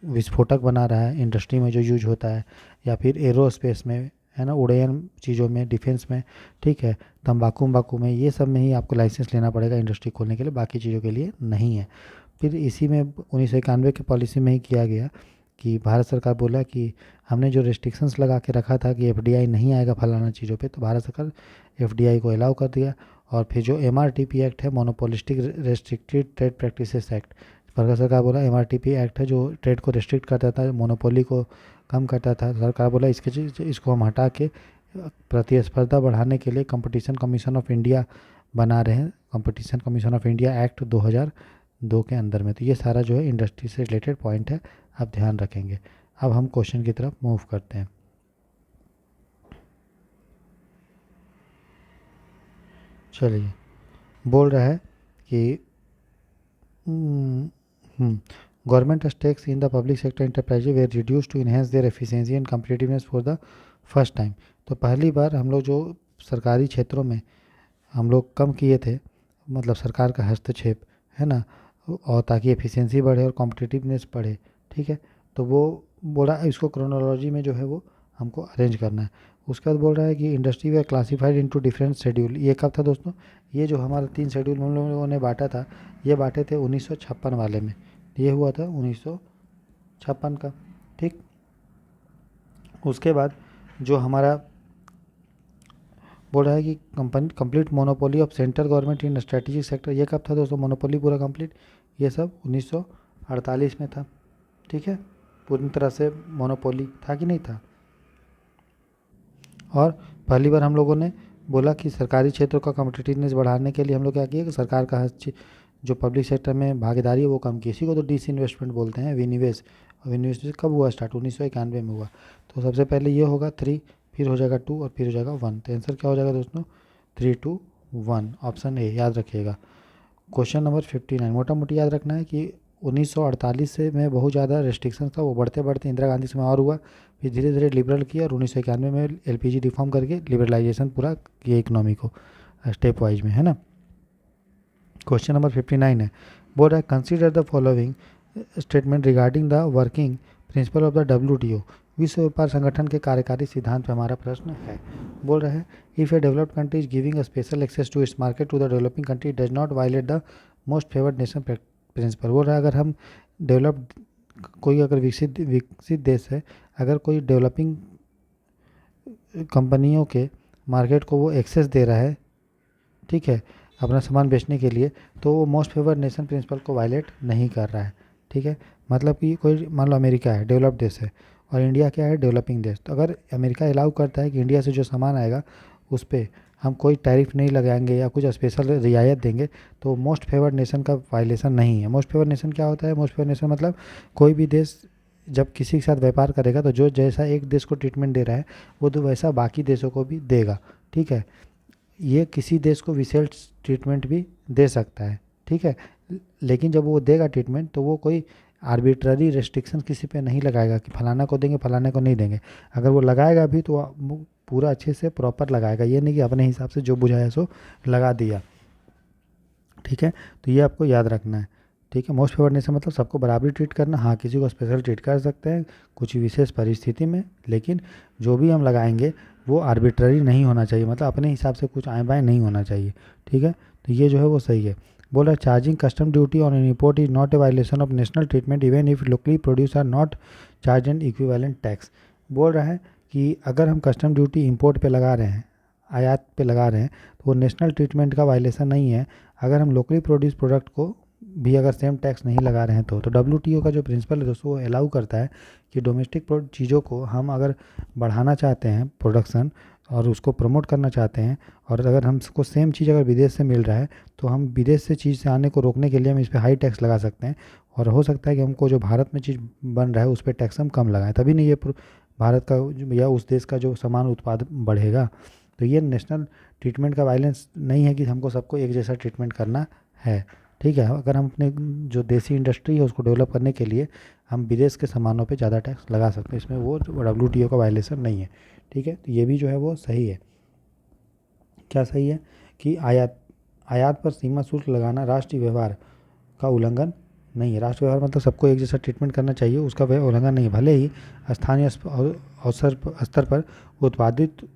[SPEAKER 1] विस्फोटक बना रहा है इंडस्ट्री में जो यूज होता है, या फिर एरोस्पेस में, है ना, उड़यन चीज़ों में, डिफेंस में, ठीक है, तंबाकू वम्बाकू में, ये सब में ही आपको लाइसेंस लेना पड़ेगा इंडस्ट्री खोलने के लिए, बाकी चीज़ों के लिए नहीं है। फिर इसी में 1991 की पॉलिसी में ही किया गया कि भारत सरकार बोला कि हमने जो रेस्ट्रिक्शंस लगा के रखा था कि एफडीआई नहीं आएगा फलाना चीज़ों पे, तो भारत सरकार एफडीआई को अलाउ कर दिया। और फिर जो एमआरटीपी एक्ट है, monopolistic restricted trade practices act, Bharat सरकार बोला एमआरटीपी एक्ट है जो ट्रेड को रिस्ट्रिक्ट करता था, मोनोपोली को कम करता था, सरकार बोला इसको हम हटा के प्रतिस्पर्धा बढ़ाने के लिए कंपटीशन कमीशन ऑफ इंडिया बना रहे हैं, competition commission of India act 2002 के अंदर में। तो ये सारा जो है इंडस्ट्री से रिलेटेड पॉइंट है, आप ध्यान रखेंगे। अब हम क्वेश्चन की तरफ मूव करते हैं। चलिए, बोल रहा है कि government stakes in the public sector enterprise were reduce to enhance their efficiency and competitiveness for the first time. तो पहली बार हम लोग जो सरकारी क्षेत्रों में हम लोग कम किए थे, मतलब सरकार का हस्तक्षेप, है ना, और ताकि एफिशिएंसी बढ़े और कॉम्पिटिटिवनेस बढ़े, ठीक है। तो वो बोला इसको क्रोनोलॉजी में जो है वो हमको अरेंज करना है। उसके बाद बोल रहा है कि इंडस्ट्री वे क्लासिफाइड इनटू डिफरेंट शेड्यूल। ये कब था दोस्तों? ये जो हमारा 3 शेड्यूल हम लोगों ने बांटा था, ये बांटे थे 1956 वाले में, ये हुआ था 1956 का, ठीक। उसके बाद जो हमारा बोल रहा है कि complete monopoly of central government in strategic sector, ये कब था दोस्तों मोनोपोली पूरा कंप्लीट? ये सब 1948 में था, ठीक है। पूरी तरह से मोनोपोली था कि नहीं था। और पहली बार हम लोगों ने बोला कि सरकारी क्षेत्रों का कॉम्पिटिटिवनेस बढ़ाने के लिए हम लोग क्या किए कि सरकार का जो पब्लिक सेक्टर में भागीदारी है वो कम की। इसी को तो डिसइन्वेस्टमेंट बोलते हैं, विनिवेश। और विनिवेश कब हुआ स्टार्ट? 1991 में हुआ। तो सबसे पहले ये होगा 3, फिर हो जाएगा 2 और फिर हो जाएगा 1। तो आंसर क्या हो जाएगा दोस्तों? 3, 2, 1, ऑप्शन ए याद रखिएगा। क्वेश्चन नंबर 59 मोटा मोटी याद रखना है कि 1948 से में बहुत ज़्यादा रेस्ट्रिक्शन था, वो बढ़ते बढ़ते इंदिरा गांधी समय और हुआ, फिर धीरे धीरे लिबरल किया और 1991 में एलपीजी रिफॉर्म करके लिबरलाइजेशन पूरा किया इकोनॉमी को स्टेप वाइज में, है ना। क्वेश्चन नंबर 59 है, बोल रहा है consider the following statement regarding the working principle of the WTO. विश्व व्यापार संगठन के कार्यकारी सिद्धांत पे हमारा प्रश्न है। बोल रहा है if a developed country is giving a special access to its market to the developing country does not violate the most favoured nation principle. बोल रहा है अगर हम डेवलप्ड कोई अगर विकसित देश है, अगर कोई डेवलपिंग कंपनियों के मार्केट को वो एक्सेस दे रहा है, ठीक है, अपना सामान बेचने के लिए, तो वो मोस्ट फेवर्ड नेशन प्रिंसिपल को वायलेट नहीं कर रहा है, ठीक है। मतलब कि कोई मान लो अमेरिका है, डेवलप्ड देश है, और इंडिया क्या है, डेवलपिंग देश। तो अगर अमेरिका अलाउ करता है कि इंडिया से जो सामान आएगा उस पर हम कोई टैरिफ नहीं लगाएंगे या कुछ स्पेशल रियायत देंगे, तो मोस्ट फेवर्ड नेशन का वायलेशन नहीं है। मोस्ट फेवर्ड नेशन क्या होता है? मोस्ट फेवर्ड नेशन मतलब कोई भी देश जब किसी के साथ व्यापार करेगा तो जो जैसा एक देश को ट्रीटमेंट दे रहा है वो तो वैसा बाकी देशों को भी देगा, ठीक है। ये किसी देश को विशेष ट्रीटमेंट भी दे सकता है, ठीक है, लेकिन जब वो देगा ट्रीटमेंट तो वो कोई आर्बिट्ररी रेस्ट्रिक्शन किसी पे नहीं लगाएगा कि फलाना को देंगे फलाने को नहीं देंगे। अगर वो लगाएगा भी तो वो पूरा अच्छे से प्रॉपर लगाएगा, ये नहीं कि अपने हिसाब से जो बुझाया सो लगा दिया, ठीक है। तो ये आपको याद रखना है, ठीक है। मोस्ट फेवर्ड नेशन मतलब सबको बराबरी ट्रीट करना। हाँ, किसी को स्पेशल ट्रीट कर सकते हैं कुछ विशेष परिस्थिति में, लेकिन जो भी हम लगाएंगे वो आर्बिट्ररी नहीं होना चाहिए, मतलब अपने हिसाब से कुछ आए बाएँ नहीं होना चाहिए, ठीक है। तो ये जो है वो सही है। बोल रहा है charging custom duty on an import is not a violation of national treatment even if locally produce are not charge and equivalent tax. बोल रहा है कि अगर हम कस्टम ड्यूटी इंपोर्ट पे लगा रहे हैं, आयात पे लगा रहे हैं, तो वो नेशनल ट्रीटमेंट का वायलेशन नहीं है अगर हम लोकली प्रोड्यूस प्रोडक्ट को भी अगर सेम टैक्स नहीं लगा रहे हैं तो डब्ल्यूटीओ का जो प्रिंसिपल है दोस्तों वो अलाउ करता है कि डोमेस्टिक चीज़ों को हम अगर बढ़ाना चाहते हैं प्रोडक्शन और उसको प्रमोट करना चाहते हैं, और अगर हमको सेम चीज़ अगर विदेश से मिल रहा है तो हम विदेश से चीज़ से आने को रोकने के लिए हम इस पर हाई टैक्स लगा सकते हैं। और हो सकता है कि हमको जो भारत में चीज़ बन रहा है उस पर टैक्स हम कम लगाएं, तभी नहीं ये भारत का या उस देश का जो सामान उत्पादन बढ़ेगा। तो ये नेशनल ट्रीटमेंट का वायलेंस नहीं है कि हमको सबको एक जैसा ट्रीटमेंट करना है, ठीक है। अगर हम अपने जो देसी इंडस्ट्री है उसको डेवलप करने के लिए हम विदेश के सामानों पे ज़्यादा टैक्स लगा सकते हैं, इसमें वो WTO का वायलेशन नहीं है, ठीक है। तो ये भी जो है वो सही है। क्या सही है कि आयात पर सीमा शुल्क लगाना राष्ट्रीय व्यवहार का उल्लंघन नहीं है। राष्ट्रीय व्यवहार मतलब सबको एक जैसा ट्रीटमेंट करना चाहिए, उसका वह उल्लंघन नहीं है। भले ही स्थानीय अवसर स्तर पर उत्पादित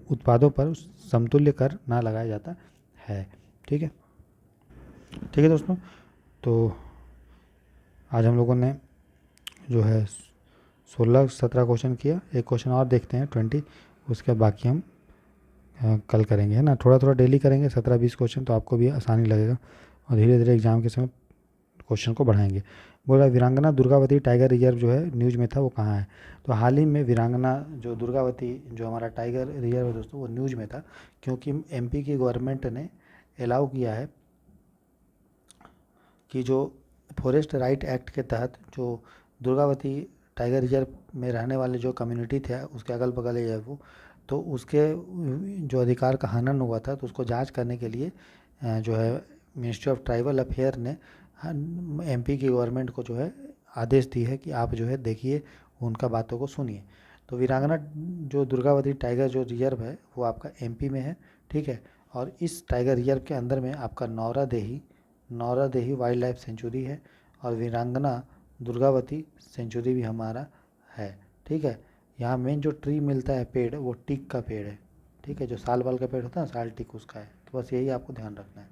[SPEAKER 1] उत्पादों पर समतुल्य कर ना लगाया जाता है, ठीक है। ठीक है दोस्तों, तो आज हम लोगों ने जो है 16-17 क्वेश्चन किया। एक क्वेश्चन और देखते हैं 20, उसके बाकी हम कल करेंगे, है ना। थोड़ा थोड़ा डेली करेंगे 17-20 क्वेश्चन, तो आपको भी आसानी लगेगा और धीरे धीरे एग्जाम के समय क्वेश्चन को बढ़ाएंगे। बोला वीरांगना दुर्गावती टाइगर रिजर्व जो है न्यूज़ में था, वो कहाँ है। तो हाल ही में वीरांगना जो दुर्गावती जो हमारा टाइगर रिजर्व है दोस्तों, वो न्यूज़ में था, क्योंकि MP की गवर्नमेंट ने अलाउ किया है कि जो फॉरेस्ट राइट एक्ट के तहत जो दुर्गावती टाइगर रिजर्व में रहने वाले जो कम्युनिटी थे उसके अगल बगल है वो, तो उसके जो अधिकार का हनन हुआ था, तो उसको जांच करने के लिए जो है मिनिस्ट्री ऑफ ट्राइबल अफेयर ने MP की गवर्नमेंट को जो है आदेश दी है कि आप जो है देखिए, उनका बातों को सुनिए। तो वीरांगना जो दुर्गावती टाइगर जो रिजर्व है वो आपका MP में है, ठीक है। और इस टाइगर रिजर्व के अंदर में आपका नौरा देही वाइल्ड लाइफ सेंचुरी है और वीरांगना दुर्गावती सेंचुरी भी हमारा है, ठीक है। यहाँ मेन जो ट्री मिलता है पेड़, वो टीक का पेड़ है, ठीक है। जो साल बाल का पेड़ होता है ना, साल टीक उसका है। तो बस यही आपको ध्यान रखना है,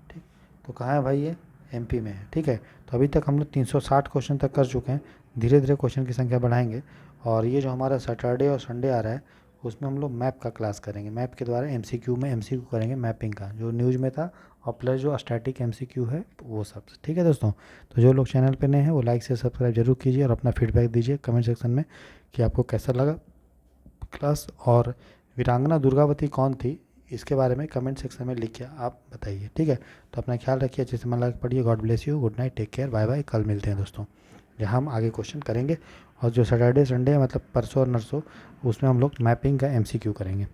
[SPEAKER 1] ठीक। तो कहाँ है भाई, ये MP में है, ठीक है। तो अभी तक हम लोग 360 क्वेश्चन तक कर चुके हैं। धीरे धीरे क्वेश्चन की संख्या बढ़ाएंगे और ये जो हमारा सैटरडे और संडे आ रहा है उसमें हम लोग मैप का क्लास करेंगे। मैप के द्वारा MCQ में MCQ करेंगे मैपिंग का, जो न्यूज़ में था, और प्लस जो स्टैटिक MCQ है वो सब, ठीक है दोस्तों। तो जो लोग चैनल पे नए हैं वो लाइक से सब्सक्राइब जरूर कीजिए और अपना फीडबैक दीजिए कमेंट सेक्शन में कि आपको कैसा लगा क्लास। और वीरांगना दुर्गावती कौन थी इसके बारे में कमेंट सेक्शन में लिख के आप बताइए, ठीक है। तो अपना ख्याल रखिए, अच्छे से मन लगा पढ़िए। God bless you, good night, take care, bye bye. कल मिलते हैं दोस्तों, जहाँ हम आगे क्वेश्चन करेंगे। और जो सैटरडे संडे मतलब परसों और नरसों, उसमें हम लोग मैपिंग का MCQ करेंगे।